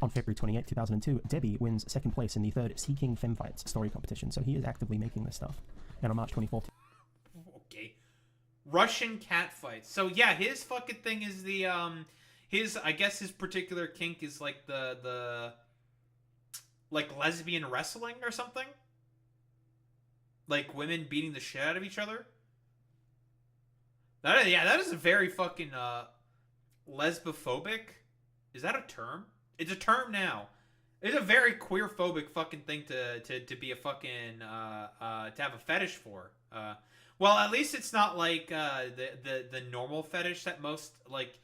On February 28, 2002, Debbie wins second place in the third Seeking Femfights story competition, so he is actively making this stuff. And on March 24th... Okay. Russian catfights. So yeah, his fucking thing is the, I guess his particular kink is like the like lesbian wrestling or something? Like women beating the shit out of each other? That is a very fucking, lesbophobic. Is that a term? It's a term now. It's a very queer-phobic fucking thing to be a fucking, to have a fetish for. Well, at least it's not like, the normal fetish that most, like,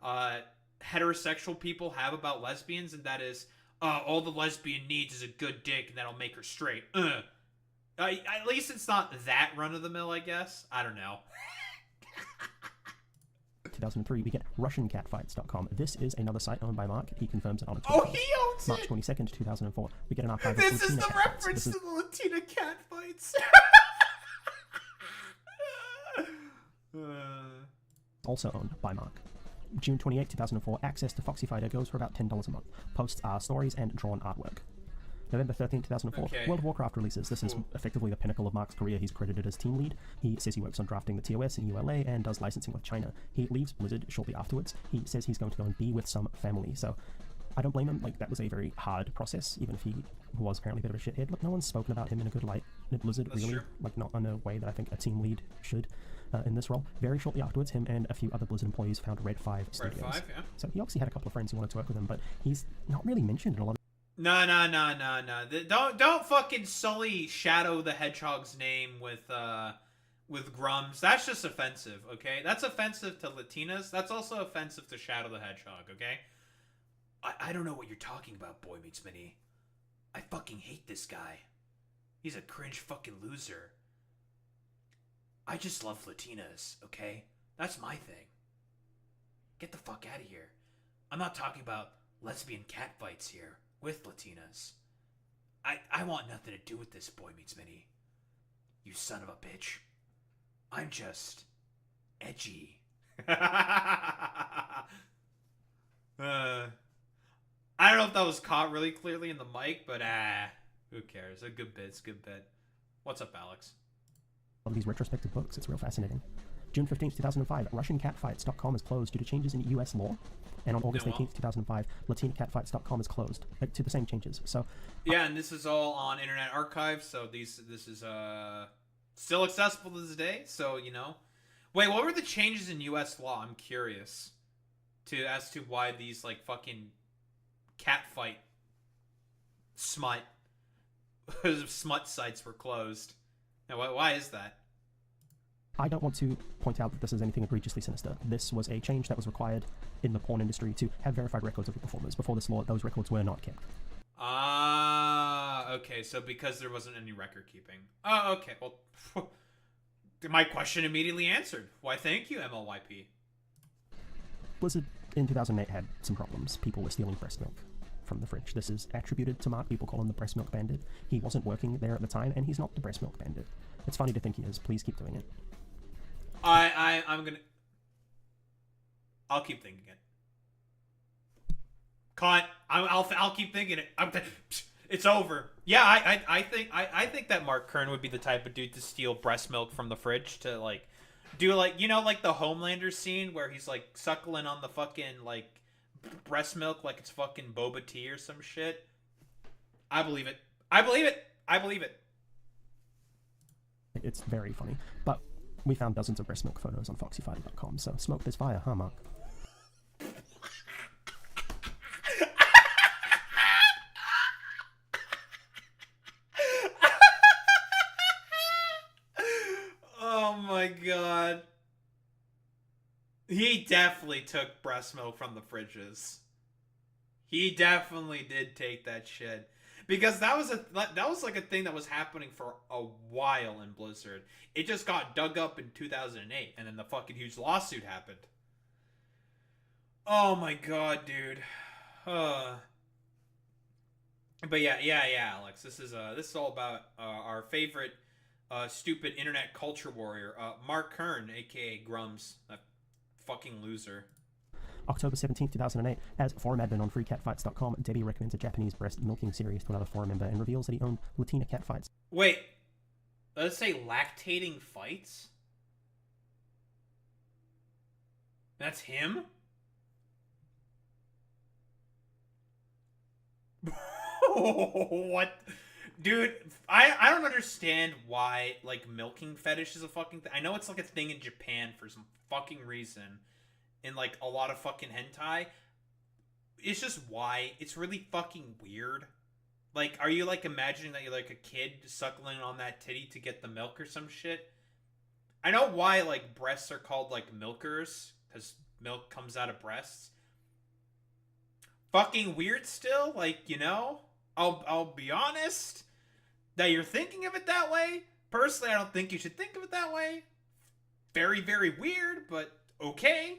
heterosexual people have about lesbians, and that is, all the lesbian needs is a good dick, and that'll make her straight. At least it's not that run-of-the-mill, I guess. I don't know. 2003, we get RussianCatfights.com. This is another site owned by Mark. He confirms it on a Oh, Twitter. he owns March it! 22nd, 2004, we get an archive of This is Latina the catfights. reference to the Latina catfights! Also owned by Mark. June 28, 2004, access to Foxy Fighter goes for about $10 a month. Posts are stories and drawn artwork. November 13, 2004, Okay. World of Warcraft releases. This is effectively the pinnacle of Mark's career. He's credited as team lead. He says he works on drafting the TOS in ULA and does licensing with China. He leaves Blizzard shortly afterwards. He says he's going to go and be with some family. So I don't blame him. Like, that was a very hard process, even if he was apparently a bit of a shithead. Look, no one's spoken about him in a good light at Blizzard, That's really. true. Like, not in a way that I think a team lead should in this role. Very shortly afterwards, him and a few other Blizzard employees found Red 5 Studios. Red 5, yeah. So he obviously had a couple of friends who wanted to work with him, but he's not really mentioned in a lot of... No. Don't fucking sully Shadow the Hedgehog's name with Grummz. That's just offensive, okay? That's offensive to Latinas. That's also offensive to Shadow the Hedgehog, okay? I don't know what you're talking about, Boy Meets Mini. I fucking hate this guy. He's a cringe fucking loser. I just love Latinas, okay? That's my thing. Get the fuck out of here. I'm not talking about lesbian catfights here with Latinas. I want nothing to do with this, Boy Meets Mini. You son of a bitch. I'm just edgy. I don't know if that was caught really clearly in the mic, but who cares? A good bit. It's a good bit. What's up, Alex? of these retrospective books. It's real fascinating. June 15th, 2005, RussianCatfights.com is closed due to changes in US law. And on August 18th, 2005, LatinaCatfights.com is closed to the same changes. So, yeah, and this is all on Internet Archive, so this is still accessible to this day. So wait, what were the changes in U.S. law? I'm curious as to why these like fucking catfight smut sites were closed. Now, why is that? I don't want to point out that this is anything egregiously sinister. This was a change that was required in the porn industry to have verified records of the performers. Before this law, those records were not kept. Ah, okay. So because there wasn't any record keeping. Oh, okay. Well, my question immediately answered. Why, thank you, MLYP. Blizzard in 2008 had some problems. People were stealing breast milk from the fridge. This is attributed to Mark. People call him the breast milk bandit. He wasn't working there at the time, and he's not the breast milk bandit. It's funny to think he is. Please keep doing it. I'll keep thinking it. Cunt. I'll keep thinking it. It's over. Yeah, I think that Mark Kern would be the type of dude to steal breast milk from the fridge to like do like like the Homelander scene where he's like suckling on the fucking like breast milk like it's fucking boba tea or some shit. I believe it. I believe it. I believe it. It's very funny, but we found dozens of breast milk photos on foxyfighter.com, so smoke this fire, huh, Mark? Oh my god. He definitely took breast milk from the fridges. He definitely did take that shit. Because that was like a thing that was happening for a while in Blizzard. It just got dug up in 2008, and then the fucking huge lawsuit happened. Oh my god, dude. But yeah, Alex. This is all about our favorite stupid internet culture warrior, Mark Kern, aka Grummz, that fucking loser. October 17th, 2008, as forum admin on freecatfights.com, Debbie recommends a Japanese breast milking series to another forum member and reveals that he owned Latina Catfights. Wait, let's say lactating fights? That's him? What? Dude, I don't understand why, like, milking fetish is a fucking thing. I know it's, like, a thing in Japan for some fucking reason. In, like, a lot of fucking hentai. It's just why. It's really fucking weird. Like, are you, like, imagining that you're, like, a kid suckling on that titty to get the milk or some shit? I know why, like, breasts are called, like, milkers. Because milk comes out of breasts. Fucking weird still. Like, I'll be honest. That you're thinking of it that way. Personally, I don't think you should think of it that way. Very, very weird, but okay.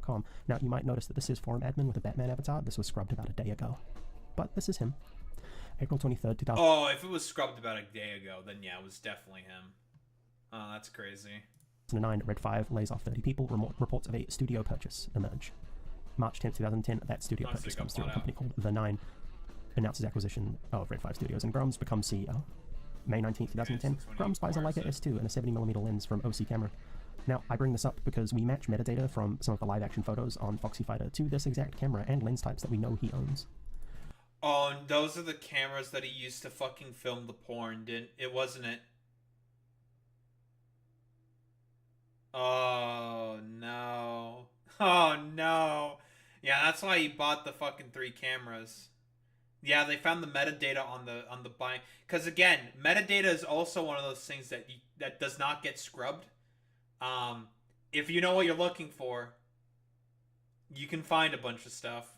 .com. Now, you might notice that this is forum admin with a Batman avatar. This was scrubbed about a day ago. But this is him. April 23rd, 2000. Oh, if it was scrubbed about a day ago, then yeah, it was definitely him. Oh, that's crazy. 2009, Red 5 lays off 30 people. Reports of a studio purchase emerge. March 10th, 2010, that studio purchase comes through. A company called The Nine announces acquisition of Red 5 Studios, and Grummz becomes CEO. May 19th, 2010, Grummz buys a Leica S2 and a 70mm lens from OC Camera. Now, I bring this up because we match metadata from some of the live-action photos on Foxy Fighter to this exact camera and lens types that we know he owns. Oh, and those are the cameras that he used to fucking film the porn, wasn't it? Oh, no. Oh, no. Yeah, that's why he bought the fucking 3 cameras. Yeah, they found the metadata on the buying. Because, again, metadata is also one of those things that does not get scrubbed. If you know what you're looking for, you can find a bunch of stuff.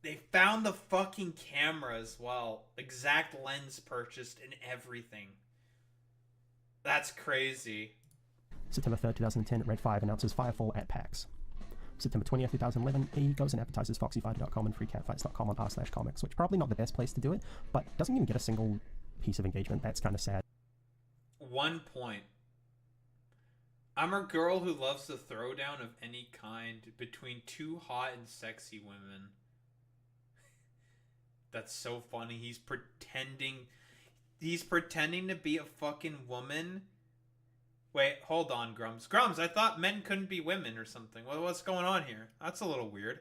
They found the fucking camera as well. Exact lens purchased and everything. That's crazy. September 3rd, 2010, Red 5 announces Firefall at PAX. September 20th, 2011, he goes and advertises foxyfighter.com and freecatfights.com on r/comics, which probably not the best place to do it, but doesn't even get a single piece of engagement. That's kind of sad. 1 point. I'm a girl who loves the throwdown of any kind between 2 hot and sexy women. That's so funny. He's pretending to be a fucking woman Wait, hold on, Grummz. Grummz, I thought men couldn't be women or something. What's going on here? That's a little weird.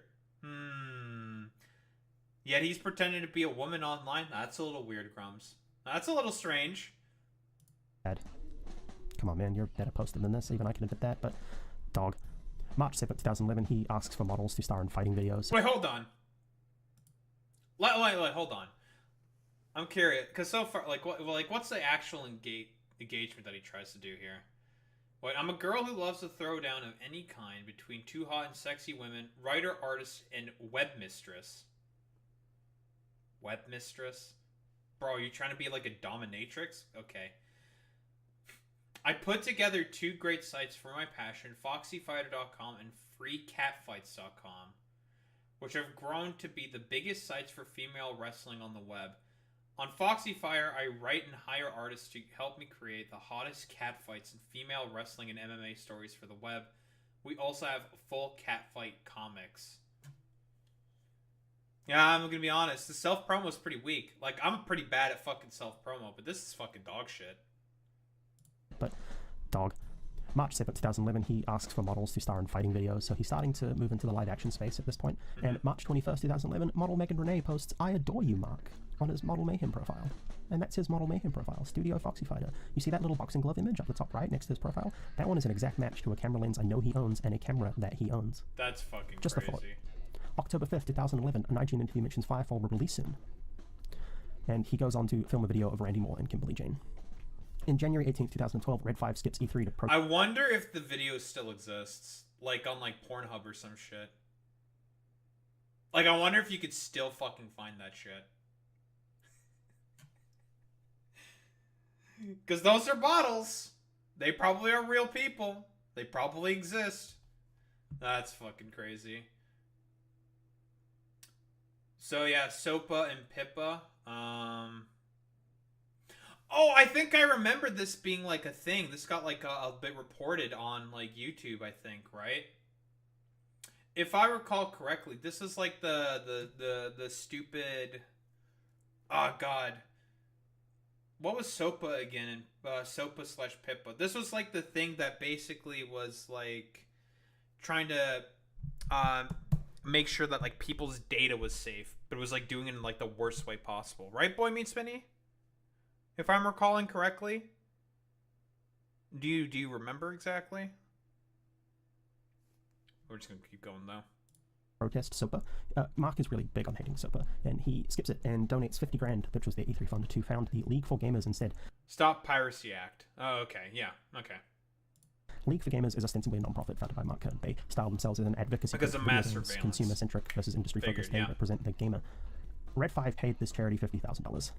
Yet he's pretending to be a woman online? That's a little weird, Grummz. That's a little strange. Bad. Come on, man, you're better posted than this. Even I can admit that, but dog. March 7th, 2011, he asks for models to star in fighting videos. Wait, hold on. Wait, hold on. I'm curious, because so far, what's the actual engagement that he tries to do here? Wait, I'm a girl who loves a throwdown of any kind between two hot and sexy women, writer, artist, and webmistress. Webmistress? Bro, are you trying to be like a dominatrix? Okay. I put together two great sites for my passion, foxyfighter.com and freecatfights.com, which have grown to be the biggest sites for female wrestling on the web. On Foxy Fire, I write and hire artists to help me create the hottest catfights and female wrestling and MMA stories for the web. We also have full catfight comics. Yeah, I'm gonna be honest, the self-promo is pretty weak. Like, I'm pretty bad at fucking self-promo, but this is fucking dog shit. But, dog. March 7th, 2011, he asks for models to star in fighting videos, so he's starting to move into the live action space at this point. And March 21st, 2011, model Megan Renee posts, "I adore you, Mark," on his Model Mayhem profile. And that's his Model Mayhem profile, Studio Foxy Fighter. You see that little boxing glove image up the top right next to his profile? That one is an exact match to a camera lens I know he owns and a camera that he owns. That's fucking Just crazy. a thought. October 5th, 2011, a 19 interview mentions Firefall will release soon. And he goes on to film a video of Randy Moore and Kimberly Jane. In January 18th, 2012, Red 5 skips E3 to I wonder if the video still exists. Like, on, like, Pornhub or some shit. Like, I wonder if you could still fucking find that shit. Because those are bottles. They probably are real people. They probably exist. That's fucking crazy. So, yeah, Sopa and Pippa. Oh, I think I remember this being, like, a thing. This got, like, a bit reported on, like, YouTube, I think, right? If I recall correctly, this is, like, the stupid... Oh, God. What was Sopa again? Sopa / Pippa. This was, like, the thing that basically was, like, trying to make sure that, like, people's data was safe. But it was, like, doing it in, like, the worst way possible. Right, Boy Meets Spinny? If I'm recalling correctly. Do you remember exactly? We're just gonna keep going though. Protest Sopa. Mark is really big on hating Sopa, and he skips it and donates 50 grand, which was their E3 fund, to found the League for Gamers instead. Stop Piracy Act. Oh, okay, yeah, okay. League for Gamers is ostensibly a non-profit founded by Mark Kern. They style themselves as an advocacy because of mass surveillance, consumer-centric versus industry-focused. They represent the gamer. Red 5 paid this charity $50,000.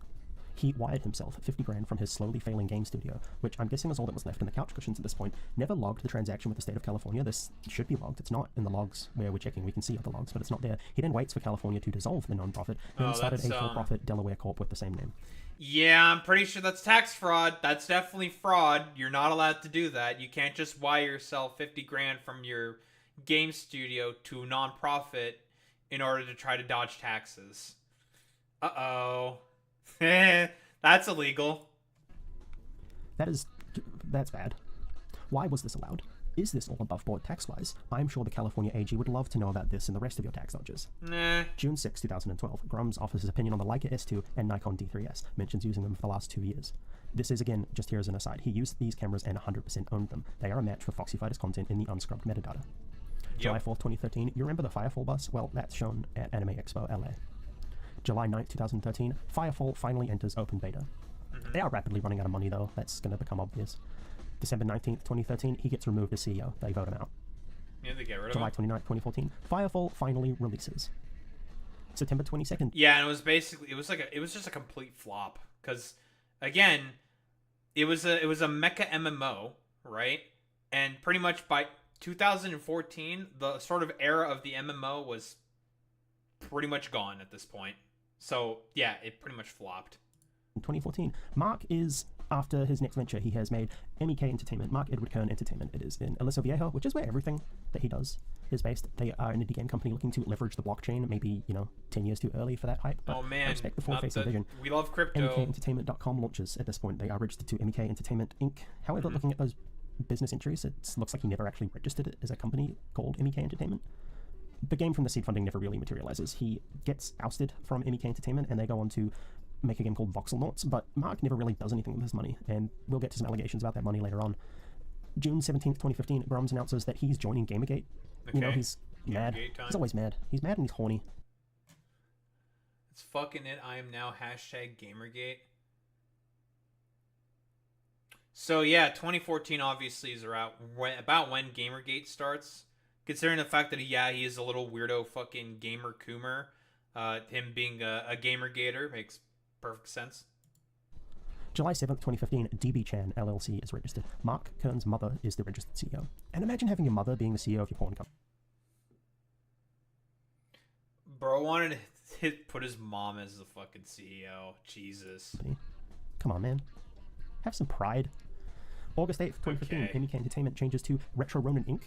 He wired himself 50 grand from his slowly failing game studio, which I'm guessing was all that was left in the couch cushions at this point. Never logged the transaction with the state of California. This should be logged. It's not in the logs where we're checking. We can see other logs, but it's not there. He then waits for California to dissolve the non-profit, then started a for-profit Delaware Corp with the same name. Yeah, I'm pretty sure that's tax fraud. That's definitely fraud. You're not allowed to do that. You can't just wire yourself 50 grand from your game studio to a non-profit in order to try to dodge taxes. Uh-oh. That's illegal. That's bad. Why was this allowed? Is this all above board tax-wise? I'm sure the California AG would love to know about this and the rest of your tax dodges. Nah. June 6, 2012, Grummz offers his opinion on the Leica S2 and Nikon D3S, mentions using them for the last 2 years. This is, again, just here as an aside, he used these cameras and 100% owned them. They are a match for Foxy Fighter's content in the unscrubbed metadata. July 4th, 2013, you remember the Firefall bus? Well, that's shown at Anime Expo LA. July 9th, 2013, Firefall finally enters open beta. They are rapidly running out of money though, that's going to become obvious. December 19th, 2013, he gets removed as CEO. They vote him out. Yeah, they get rid of July him. 29th, 2014, Firefall finally releases. September 22nd. Yeah, and it was basically it was just a complete flop because again, it was a mecha MMO, right? And pretty much by 2014, the sort of era of the MMO was pretty much gone at this point. So, yeah, it pretty much flopped. In 2014, Mark is, after his next venture, he has made MEK Entertainment, Mark Edward Kern Entertainment. It is in Aliso Viejo, which is where everything that he does is based. They are an indie game company looking to leverage the blockchain, maybe, 10 years too early for that hype. But oh, man. I respect the forward-facing vision. We love crypto. MEKentertainment.com launches at this point. They are registered to MEK Entertainment Inc. However, looking at those business entries, it looks like he never actually registered it as a company called MEK Entertainment. The game from the seed funding never really materializes. He gets ousted from MEK Entertainment, and they go on to make a game called Voxelnauts, but Mark never really does anything with his money, and we'll get to some allegations about that money later on. June 17th, 2015, Grummz announces that he's joining Gamergate. Okay. You know, he's mad. Time. He's always mad. He's mad and he's horny. It's fucking it. I am now #Gamergate. So yeah, 2014 obviously is about when Gamergate starts. Considering the fact that he is a little weirdo fucking gamer coomer. Him being a Gamergator makes perfect sense. July 7th, 2015, DB-Chan LLC is registered. Mark Kern's mother is the registered CEO. And imagine having your mother being the CEO of your porn company. Bro wanted to put his mom as the fucking CEO. Jesus. Come on, man. Have some pride. August 8th, 2015, Okay. MEK Entertainment changes to Retro Ronin Inc.,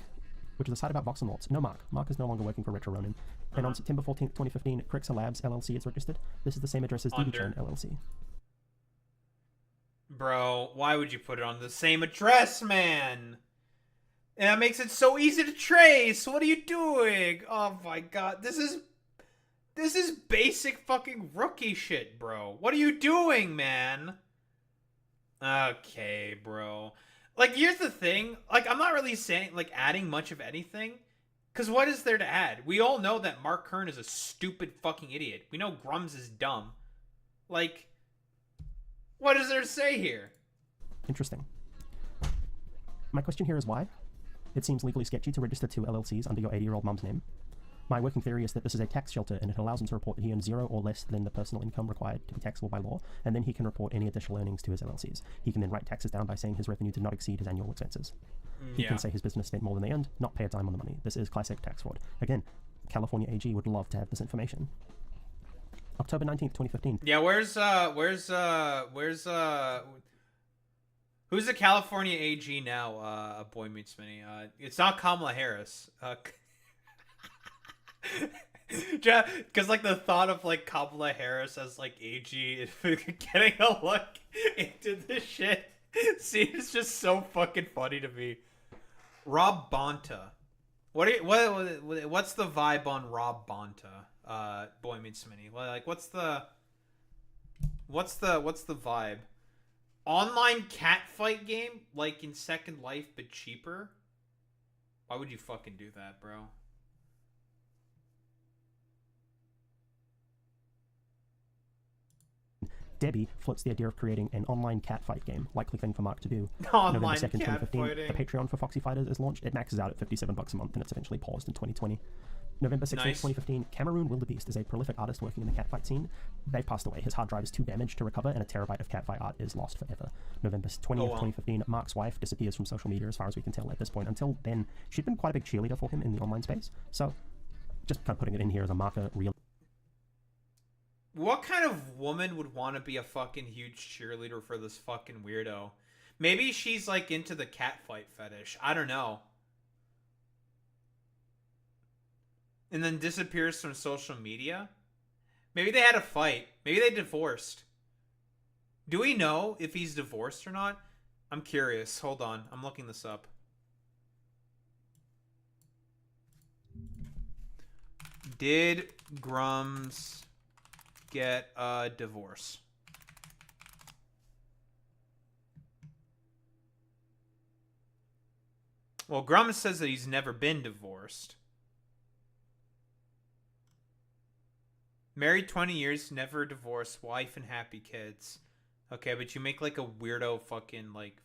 which is a site about Voxelnauts. No Mark. Mark is no longer working for Retro Ronin. And on September 14th, 2015, Crixer Labs LLC is registered. This is the same address as DB-Chan LLC. Bro, why would you put it on the same address, man? And that makes it so easy to trace. What are you doing? Oh my god. This is basic fucking rookie shit, bro. What are you doing, man? Okay, bro. Like, here's the thing. Like, I'm not really saying, like, adding much of anything. Because what is there to add? We all know that Mark Kern is a stupid fucking idiot. We know Grummz is dumb. Like, what is there to say here? Interesting. My question here is why? It seems legally sketchy to register two LLCs under your 80-year-old mum's name. My working theory is that this is a tax shelter and it allows him to report that he earns 0 or less than the personal income required to be taxable by law, and then he can report any additional earnings to his LLCs. He can then write taxes down by saying his revenue did not exceed his annual expenses. He can say his business spent more than they earned, not pay a dime on the money. This is classic tax fraud. Again, California AG would love to have this information. October 19th, 2015. Yeah, who's the California AG now? Boy Meets Mini. It's not Kamala Harris. Because like the thought of like Kamala Harris as like AG getting a look into this shit seems just so fucking funny to me. Rob Bonta. What's the vibe on Rob Bonta? Boy Meets Mini. Like what's the vibe? Online catfight game like in Second Life but cheaper? Why would you fucking do that, bro? Debbie floats the idea of creating an online catfight game, likely thing for Mark to do. Online November 2nd, 2015, catfighting. the Patreon for Foxy Fighters is launched. It maxes out at $57 a month, and it's eventually paused in 2020. November 16th, Nice. 2015, Cameroon Wildebeest is a prolific artist working in the catfight scene. They passed away. His hard drive is too damaged to recover, and a terabyte of catfight art is lost forever. November 20th, 2015, Mark's wife disappears from social media as far as we can tell at this point. Until then, she'd been quite a big cheerleader for him in the online space, so just kind of putting it in here as a marker, real. What kind of woman would want to be a fucking huge cheerleader for this fucking weirdo? Maybe she's like into the catfight fetish. I don't know. And then disappears from social media? Maybe they had a fight. Maybe they divorced. Do we know if he's divorced or not? I'm curious. Hold on. I'm looking this up. Did Grummz get a divorce? Well, Grummz says that he's never been divorced. Married 20 years, never divorced, wife and happy kids. Okay, but you make like a weirdo fucking like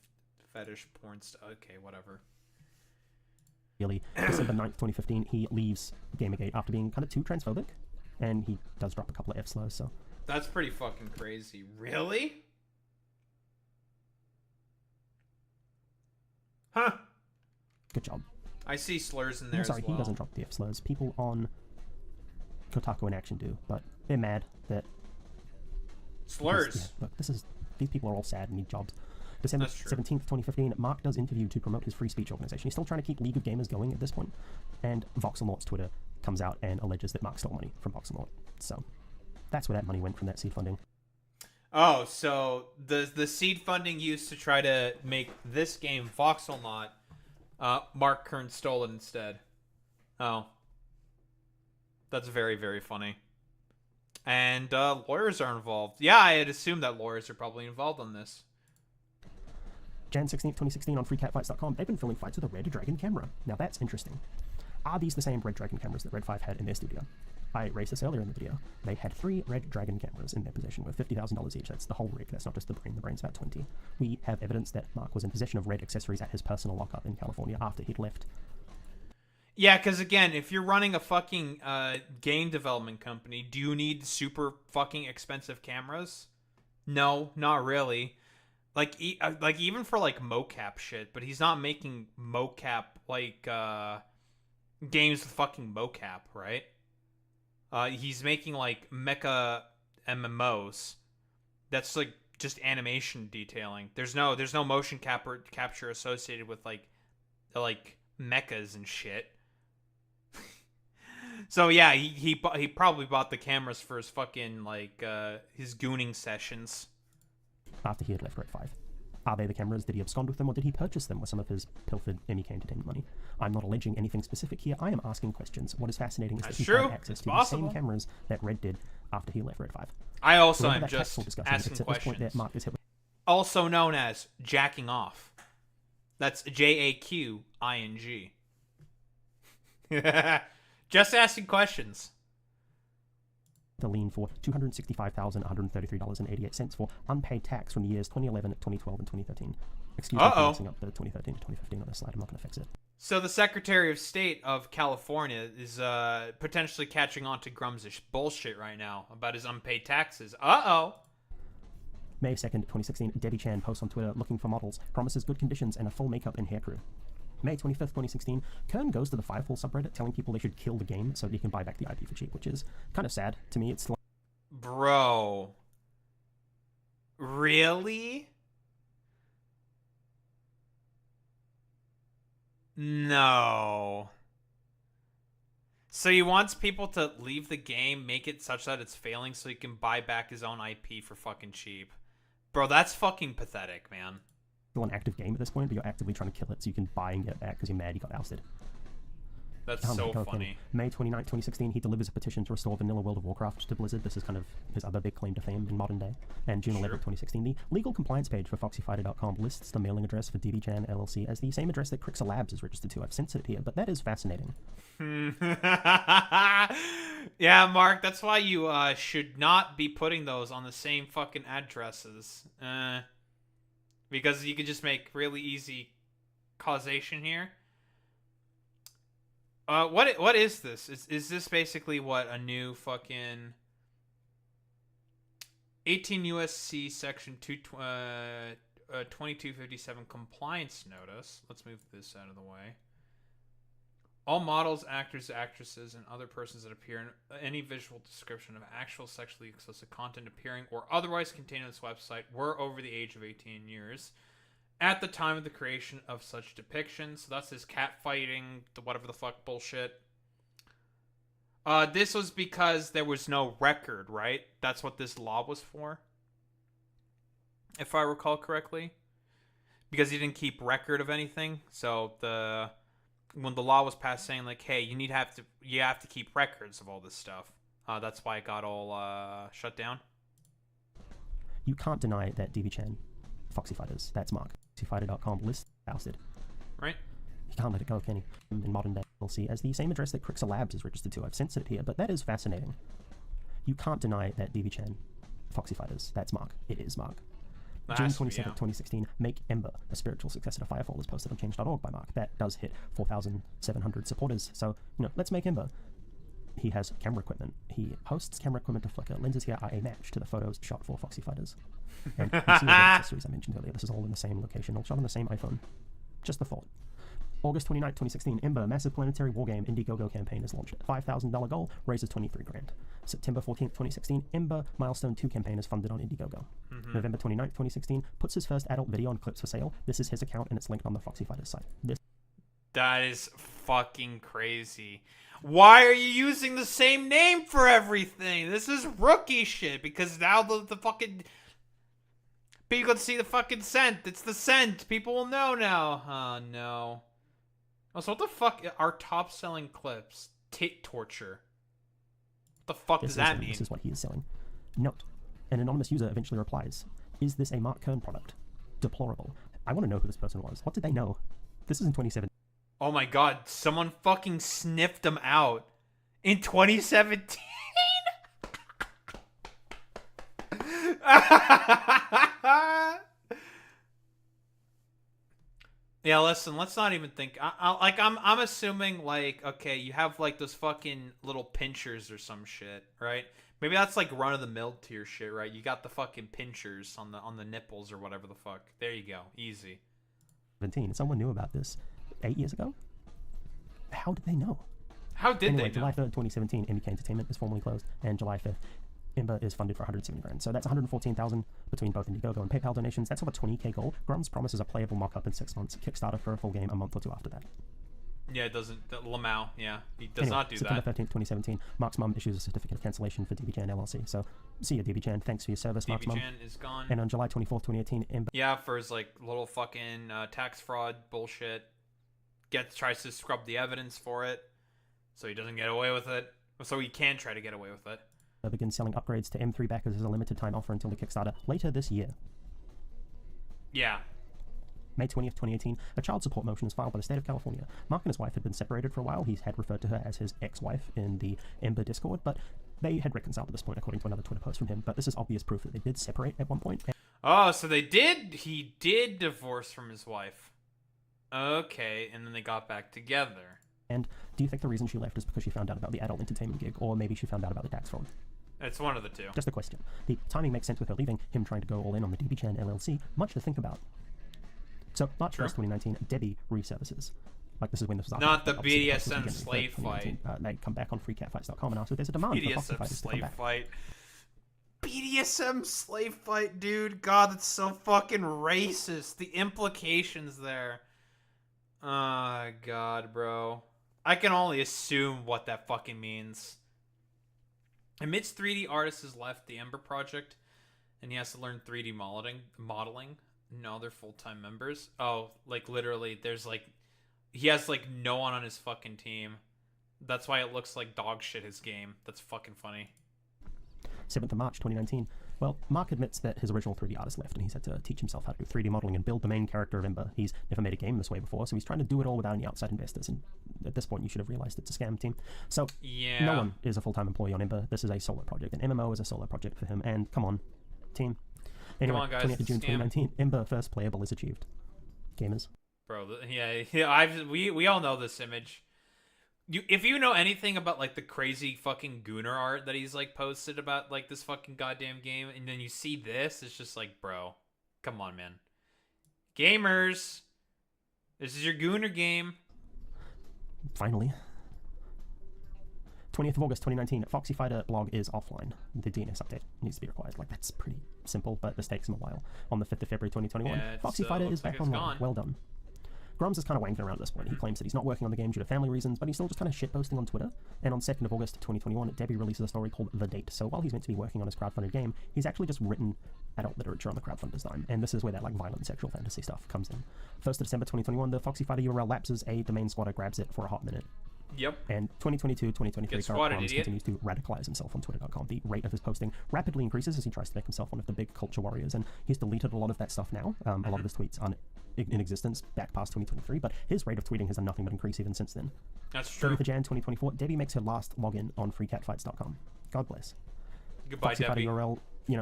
fetish porn stuff. Okay, whatever. Really, December 9th, 2015, he leaves Gamergate after being kind of too transphobic, and he does drop a couple of F-slurs, so. That's pretty fucking crazy. Really? Huh. Good job. I see slurs in there Sorry, as well. he doesn't drop the F-slurs. People on Kotaku in Action do, but they're mad that... Slurs. Yeah, look, these people are all sad and need jobs. December That's true. 17th, 2015, Mark does interview to promote his free speech organization. He's still trying to keep League of Gamers going at this point, and Voxelnaut's Twitter comes out and alleges that Mark stole money from Voxelnaut. So that's where that money went from that seed funding. Oh, so the seed funding used to try to make this game Voxel Not, Mark Kern stole it instead. Oh, that's very, very funny. And lawyers are involved. Yeah, I had assumed that lawyers are probably involved on this. Jan 16th, 2016 on freecatfights.com, they've been filming fights with a Red Dragon camera. Now that's interesting. Are these the same Red Dragon cameras that Red 5 had in their studio? I raised this earlier in the video. They had 3 Red Dragon cameras in their possession worth $50,000 each. That's the whole rig. That's not just the brain. The brain's about 20. We have evidence that Mark was in possession of Red accessories at his personal lockup in California after he'd left. Yeah, because again, if you're running a fucking game development company, do you need super fucking expensive cameras? No, not really. Like even for like mocap shit, but he's not making mocap like games with fucking mocap, right? He's making like mecha MMOs. That's like just animation detailing. There's no motion capture associated with like mechas and shit. So yeah, he probably bought the cameras for his fucking like his gooning sessions. After he had left Red 5. Are they the cameras? Did he abscond with them, or did he purchase them with some of his pilfered MEK Entertainment money? I'm not alleging anything specific here. I am asking questions. What is fascinating is that he had access to the same cameras that Red did after he left Red 5. I also am just asking questions. Point that Mark is hit with also known as jacking off. That's JAQING. Just asking questions. the lien for $265,133.88 for unpaid tax from the years 2011, 2012, and 2013. Excuse me for messing up the 2013 to 2015 on this slide. I'm not going to fix it. So the Secretary of State of California is potentially catching on to Grummz' bullshit right now about his unpaid taxes. May 2nd, 2016, Debbie Chan posts on Twitter looking for models, promises good conditions and a full makeup and hair crew. May 25th, 2016, Kern goes to the Firefall subreddit telling people they should kill the game so that he can buy back the IP for cheap, which is kind of sad to me. It's like... Bro. Really? No. So he wants people to leave the game, make it such that it's failing so he can buy back his own IP for fucking cheap. Bro, that's fucking pathetic, man. Still an active game at this point, but you're actively trying to kill it so you can buy and get it back because you're mad you got ousted. That's so funny. May 29th, 2016, he delivers a petition to restore vanilla World of Warcraft to Blizzard. This is kind of his other big claim to fame in modern day. And June 11th, 2016, the legal compliance page for FoxyFighter.com lists the mailing address for DBChan LLC as the same address that Crixer Labs is registered to. I've censored it here, but that is fascinating. Yeah, Mark, that's why you should not be putting those on the same fucking addresses. Because you can just make really easy causation here. What is this? Is this basically what a new fucking 18 USC section 2257 compliance notice? Let's move this out of the way. All models, actors, actresses, and other persons that appear in any visual description of actual sexually explicit content appearing or otherwise contained on this website were over the age of 18 years at the time of the creation of such depictions. So that's this catfighting, the whatever the fuck bullshit. This was because there was no record, right? That's what this law was for, if I recall correctly. Because he didn't keep record of anything. So when the law was passed saying like, hey, you have to keep records of all this stuff. That's why it got all shut down. You can't deny that DBChan, Foxy Fighters, that's Mark, FoxyFighter.com lists ousted. Right. You can't let it go, can you? In modern day, we'll see as the same address that Crixer Labs is registered to. I've censored it here, but that is fascinating. You can't deny that DBChan, Foxy Fighters, that's Mark. It is Mark. June 27th, 2016, Make Ember, a spiritual successor to Firefall, is posted on change.org by Mark. That does hit 4,700 supporters, so, let's make Ember. He has camera equipment. He hosts camera equipment to Flickr. Lenses here are a match to the photos shot for Foxy Fighters. And you see the accessories I mentioned earlier. This is all in the same location, all shot on the same iPhone. Just the thought. August 29th, 2016, Ember, massive planetary wargame Indiegogo campaign is launched. $5,000 goal, raises $23,000. September 14th, 2016, Ember Milestone 2 campaign is funded on Indiegogo. November 29th, 2016, puts his first adult video on clips for sale. This is his account and it's linked on the Foxy Fighters site. That is fucking crazy. Why are you using the same name for everything? This is rookie shit because now the fucking People can see the fucking scent. It's the scent. People will know now. Oh, no. Also, what the fuck are top-selling clips? Tit torture. What the fuck does that mean? This is what he is selling. Note, an anonymous user eventually replies, is this a Mark Kern product? Deplorable. I want to know who this person was. What did they know? This is in 2017. Oh my god, someone fucking sniffed them out. In 2017? Yeah, listen, let's not even think. I'm assuming, like, okay, you have, like, those fucking little pinchers or some shit, right? Maybe that's, like, run-of-the-mill tier shit, right? You got the fucking pinchers on the nipples or whatever the fuck. There you go. Easy. Someone knew about this 8 years ago? How did they know? How did anyway, they know? July 3rd, 2017, MBK Entertainment is formally closed, and July 5th, Ember is funded for 170 grand. So that's 114,000 between both Indiegogo and PayPal donations. That's over 20k goal. Grummz promises a playable mock-up in 6 months. Kickstarter for a full game a month or two after that. Yeah, it doesn't. Lamau, yeah. He does anyway, not do September that. 13th, 2017, Mark's mum issues a certificate of cancellation for DB Chan LLC. So, see you, DB Chan. Thanks for your service, Mark's DB mum. Chan is gone. And on July 24th, 2018, Ember... Yeah, for his, like, little fucking tax fraud bullshit. Tries to scrub the evidence for it, so he doesn't get away with it. So he can try to get away with it. begins selling upgrades to M3 backers as a limited time offer until the Kickstarter later this year. Yeah. May 20th, 2018, a child support motion is filed by the state of California. Mark and his wife had been separated for a while. He had referred to her as his ex-wife in the Ember Discord, but they had reconciled at this point, according to another Twitter post from him. But this is obvious proof that they did separate at one point. Oh, so they did. He did divorce from his wife. Okay, and then they got back together. And do you think the reason she left is because she found out about the adult entertainment gig, or maybe she found out about the tax fraud? It's one of the two. Just a question. The timing makes sense with her leaving, him trying to go all in on the DB Chan LLC. Much to think about. So, March 1st, 2019, Debbie resurfaces. Like, this is when this was after. Not the obviously, BDSM slave fight. They come back on freecatfights.com and ask if there's a demand for Foxy BDSM fighters to come slave back. fight. BDSM slave fight, dude. God, that's so fucking racist. The implications there. Oh, God, bro. I can only assume what that fucking means. Amidst 3D artists has left the Ember project, and he has to learn 3D modeling. No, they're full-time members. Oh, like, literally, there's, like... He has, like, no one on his fucking team. That's why it looks like dog shit, his game. That's fucking funny. 7th of March, 2019. Well, Mark admits that his original 3D artist left, and he's had to teach himself how to do 3D modeling and build the main character of Ember. He's never made a game this way before, so he's trying to do it all without any outside investors, and at this point you should have realized it's a scam, team. So, yeah. No one is a full-time employee on Ember. This is a solo project. An MMO is a solo project for him, and come on, team. Anyway, come on, guys, 28th of June 2019, Ember first playable is achieved. Gamers. Bro, yeah, we all know this image. If you know anything about, like, the crazy fucking Gooner art that he's, like, posted about, like, this fucking goddamn game, and then you see this, it's just like, bro, come on, man. Gamers, this is your Gooner game. Finally. 20th of August 2019, Foxy Fighter blog is offline. The DNS update needs to be required. Like, that's pretty simple, but this takes him a while. On the 5th of February 2021, yeah, Foxy Fighter is like back online. gone. Well done. Grummz is kind of wanking around at this point. He claims that he's not working on the game due to family reasons, but he's still just kind of shitposting on Twitter. And on 2nd of August 2021, Debbie releases a story called The Date. So while he's meant to be working on his crowdfunded game, he's actually just written adult literature on the crowdfunder's dime. And this is where that, like, violent sexual fantasy stuff comes in. 1st of December 2021, the Foxy Fighter URL lapses. A domain squatter grabs it for a hot minute. Yep. And 2022, 2023, Grummz continues to radicalize himself on Twitter.com. The rate of his posting rapidly increases as he tries to make himself one of the big culture warriors, and he's deleted a lot of that stuff now. A lot of his tweets aren't in existence back past 2023, but his rate of tweeting has done nothing but increase even since then. That's true. 30th of Jan 2024, Debbie makes her last login on freecatfights.com. God bless. Goodbye, Foxy Debbie. Fighter URL,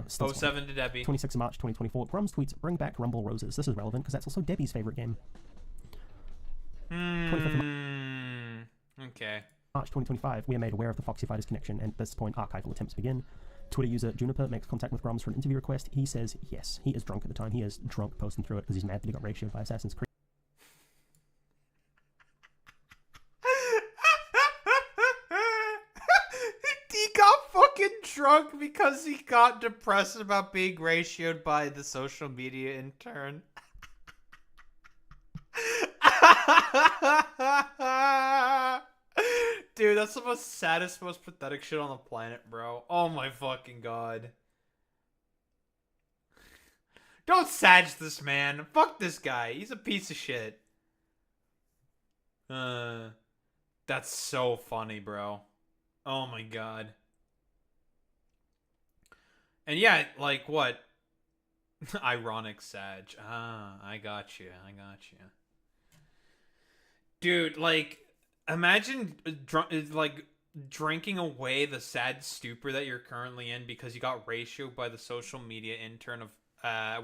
still 07 to Debbie. 26th of March 2024, Grummz tweets, "Bring back Rumble Roses." This is relevant because that's also Debbie's favorite game. 25th of Okay. March 2025, we are made aware of the Foxy Fighters connection, and at this point, archival attempts begin. Twitter user Juniper makes contact with Grummz for an interview request. He says yes. He is drunk at the time. He is drunk posting through it because he's mad that he got ratioed by Assassin's Creed. He got fucking drunk because he got depressed about being ratioed by the social media intern. Dude, that's the most saddest, most pathetic shit on the planet, bro. Oh my fucking god. Don't sag this man. Fuck this guy. He's a piece of shit. That's so funny, bro. Oh my god. And yeah, like what? Ironic sag. Ah, I got you. Dude, like, imagine drinking away the sad stupor that you're currently in because you got ratioed by the social media intern of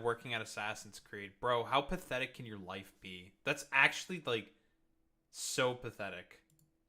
working at Assassin's Creed. Bro, how pathetic can your life be? That's actually, like, so pathetic.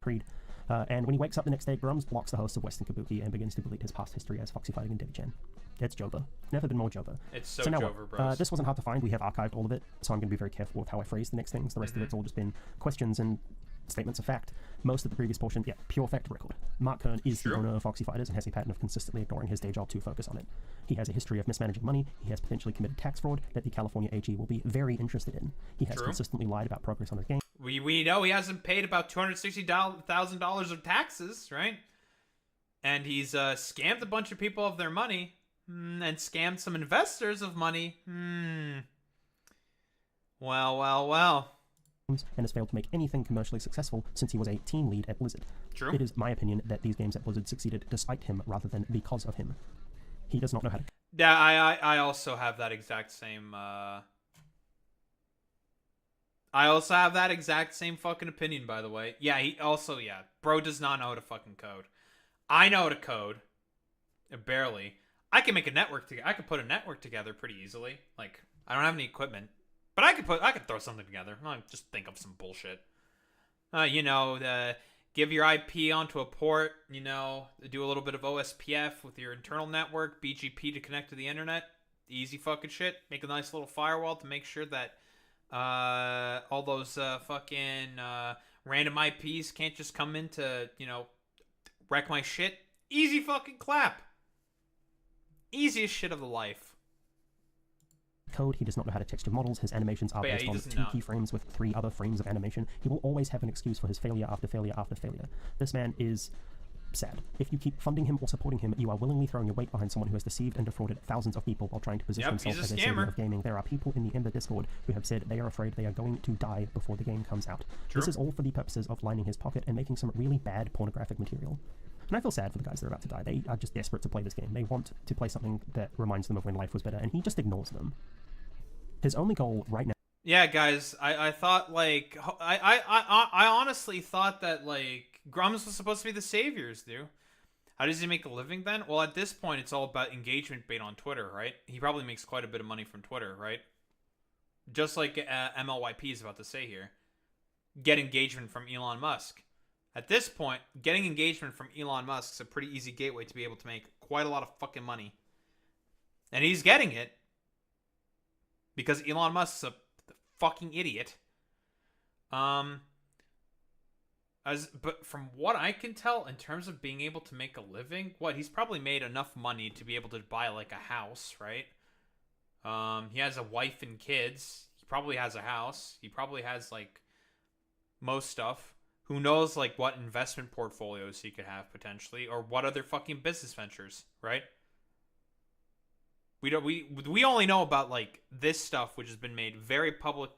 Creed. And when he wakes up the next day, Grummz blocks the host of Western Kabuki and begins to delete his past history as Foxy Fighting and Debbie Chen. It's Jova. Never been more Jova. It's so now Jova, bros. this wasn't hard to find. We have archived all of it, so I'm going to be very careful with how I phrase the next things. The rest of it's all just been questions and statements of fact. Most of the previous portion, yeah, pure fact record. Mark Kern is the owner of Foxy Fighters and has a pattern of consistently ignoring his day job to focus on it. He has a history of mismanaging money. He has potentially committed tax fraud that the California AG will be very interested in. He has consistently lied about progress on his game. We know he hasn't paid about $260,000 of taxes, right? And he's scammed a bunch of people of their money and scammed some investors of money. Well. And has failed to make anything commercially successful since he was a team lead at Blizzard. True. It is my opinion that these games at Blizzard succeeded despite him rather than because of him. He does not know how to... Yeah, I also have that exact same... I also have that exact same fucking opinion, by the way. Yeah, bro does not know how to fucking code. I know how to code. Barely. I can make a network together. I could put a network together pretty easily. Like, I don't have any equipment. But I could throw something together. I'll just think of some bullshit. Give your IP onto a port, do a little bit of OSPF with your internal network, BGP to connect to the internet. Easy fucking shit. Make a nice little firewall to make sure that all those fucking random IPs can't just come in to, wreck my shit. Easy fucking clap. Easiest shit of the life. Code, he does not know how to texture models, his animations are based on 2 keyframes with 3 other frames of animation. He will always have an excuse for his failure after failure after failure. This man is sad. If you keep funding him or supporting him, you are willingly throwing your weight behind someone who has deceived and defrauded thousands of people while trying to position himself as a savior of gaming. There are people in the Ember Discord who have said they are afraid they are going to die before the game comes out. This is all for the purposes of lining his pocket and making some really bad pornographic material. And I feel sad for the guys that are about to die. They are just desperate to play this game. They want to play something that reminds them of when life was better, and he just ignores them. His only goal right now... Yeah, guys, I thought, like... I honestly thought that, like, Grummz was supposed to be the saviors, dude. How does he make a living then? Well, at this point, it's all about engagement bait on Twitter, right? He probably makes quite a bit of money from Twitter, right? Just like MLYP is about to say here. Get engagement from Elon Musk. At this point, getting engagement from Elon Musk is a pretty easy gateway to be able to make quite a lot of fucking money. And he's getting it. Because Elon Musk's a fucking idiot. But from what I can tell, in terms of being able to make a living, he's probably made enough money to be able to buy, like, a house, right? He has a wife and kids. He probably has a house. He probably has, like, most stuff. Who knows, like, what investment portfolios he could have, potentially, or what other fucking business ventures, right? We only know about, like, this stuff, which has been made very public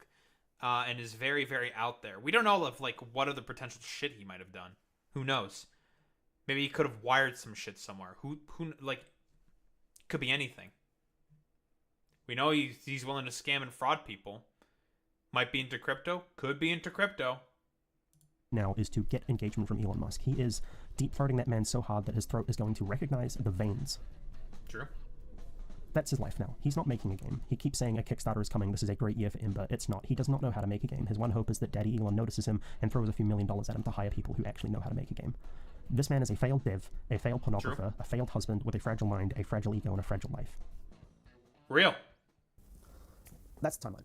and is very, very out there. We don't know of, like, what other potential shit he might have done. Who knows? Maybe he could have wired some shit somewhere. Who like, could be anything. We know he's willing to scam and fraud people. Might be into crypto. Could be into crypto. Now is to get engagement from Elon Musk. He is deep throating that man so hard that his throat is going to recognize the veins. True. That's his life now. He's not making a game. He keeps saying a Kickstarter is coming. This is a great year for Ember. It's not. He does not know how to make a game. His one hope is that Daddy Elon notices him and throws a few $1 million at him to hire people who actually know how to make a game. This man is a failed dev, a failed pornographer, a failed husband with a fragile mind, a fragile ego, and a fragile life. Real. That's the timeline.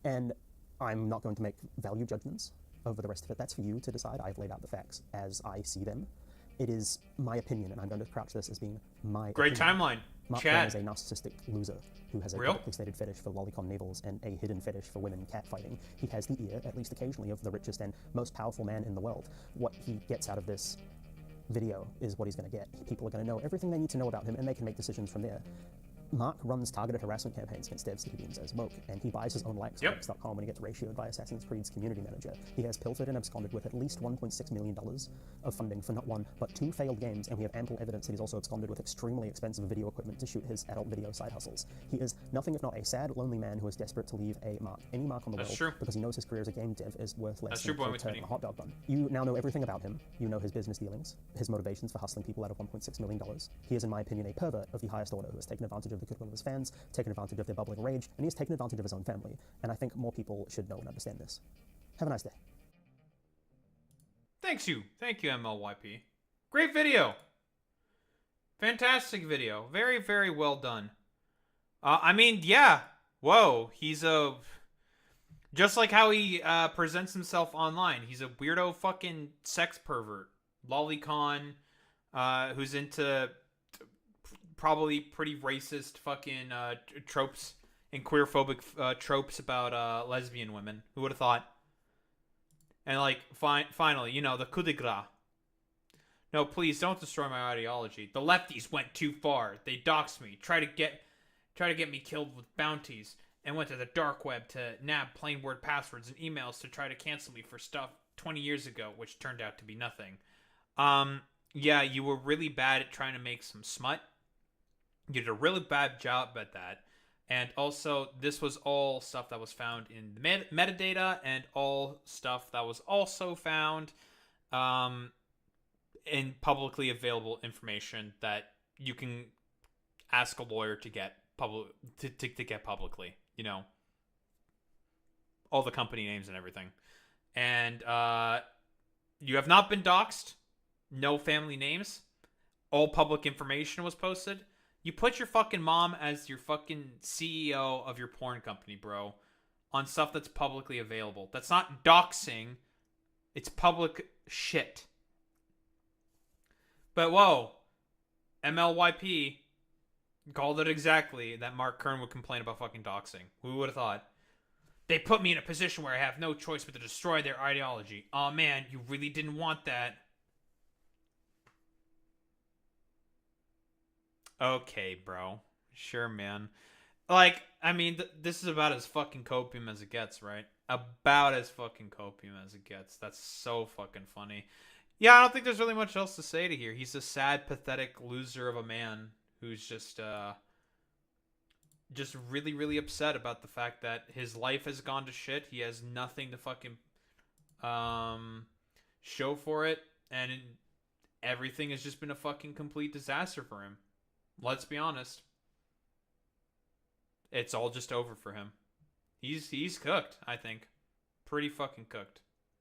And I'm not going to make value judgments over the rest of it. That's for you to decide. I've laid out the facts as I see them. It is my opinion, and I'm going to crouch this as being my Great opinion. Timeline. Mark Kern is a narcissistic loser who has a publicly stated fetish for lolicon navels and a hidden fetish for women catfighting. He has the ear, at least occasionally, of the richest and most powerful man in the world. What he gets out of this video is what he's going to get. People are going to know everything they need to know about him, and they can make decisions from there. Mark runs targeted harassment campaigns against devs that he deems as woke, and he buys his own likes on X.com when he gets ratioed by Assassin's Creed's community manager. He has pilfered and absconded with at least $1.6 million of funding for not one, but 2 failed games, and we have ample evidence that he's also absconded with extremely expensive video equipment to shoot his adult video side hustles. He is nothing if not a sad, lonely man who is desperate to leave any mark on the world, because he knows his career as a game dev is worth less than a turn in a hot dog bun. You now know everything about him. You know his business dealings, his motivations for hustling people out of $1.6 million. He is, in my opinion, a pervert of the highest order who has taken advantage of the goodwill of his fans, taken advantage of their bubbling rage, and he has taken advantage of his own family. And I think more people should know and understand this. Have a nice day. Thank you, MLYP. Great video. Fantastic video. Very, very well done. I mean, yeah. Whoa, he's a... Just like how he presents himself online. He's a weirdo fucking sex pervert. Lolicon, who's into probably pretty racist fucking tropes and queerphobic tropes about lesbian women. Who would have thought? And like, finally, you know, the coup de grace. No, please don't destroy my ideology. The lefties went too far. They doxed me, try to get me killed with bounties, and went to the dark web to nab plain word passwords and emails to try to cancel me for stuff 20 years ago, which turned out to be nothing. Yeah, you were really bad at trying to make some smut. You did a really bad job at that. And also, this was all stuff that was found in the metadata, and all stuff that was also found in publicly available information that you can ask a lawyer to get to get publicly. You know, all the company names and everything. And you have not been doxxed. No family names. All public information was posted. You put your fucking mom as your fucking CEO of your porn company, bro, on stuff that's publicly available. That's not doxing. It's public shit. But whoa, MLYP called it exactly that Mark Kern would complain about fucking doxing. Who would have thought? They put me in a position where I have no choice but to destroy their ideology. Aw, man, you really didn't want that. Okay, bro. Sure, man. Like, I mean, this is about as fucking copium as it gets, right? About as fucking copium as it gets. That's so fucking funny. Yeah, I don't think there's really much else to say to here. He's a sad, pathetic loser of a man who's just really, really upset about the fact that his life has gone to shit. He has nothing to fucking show for it, and everything has just been a fucking complete disaster for him. Let's be honest. It's all just over for him. He's cooked, I think. Pretty fucking cooked.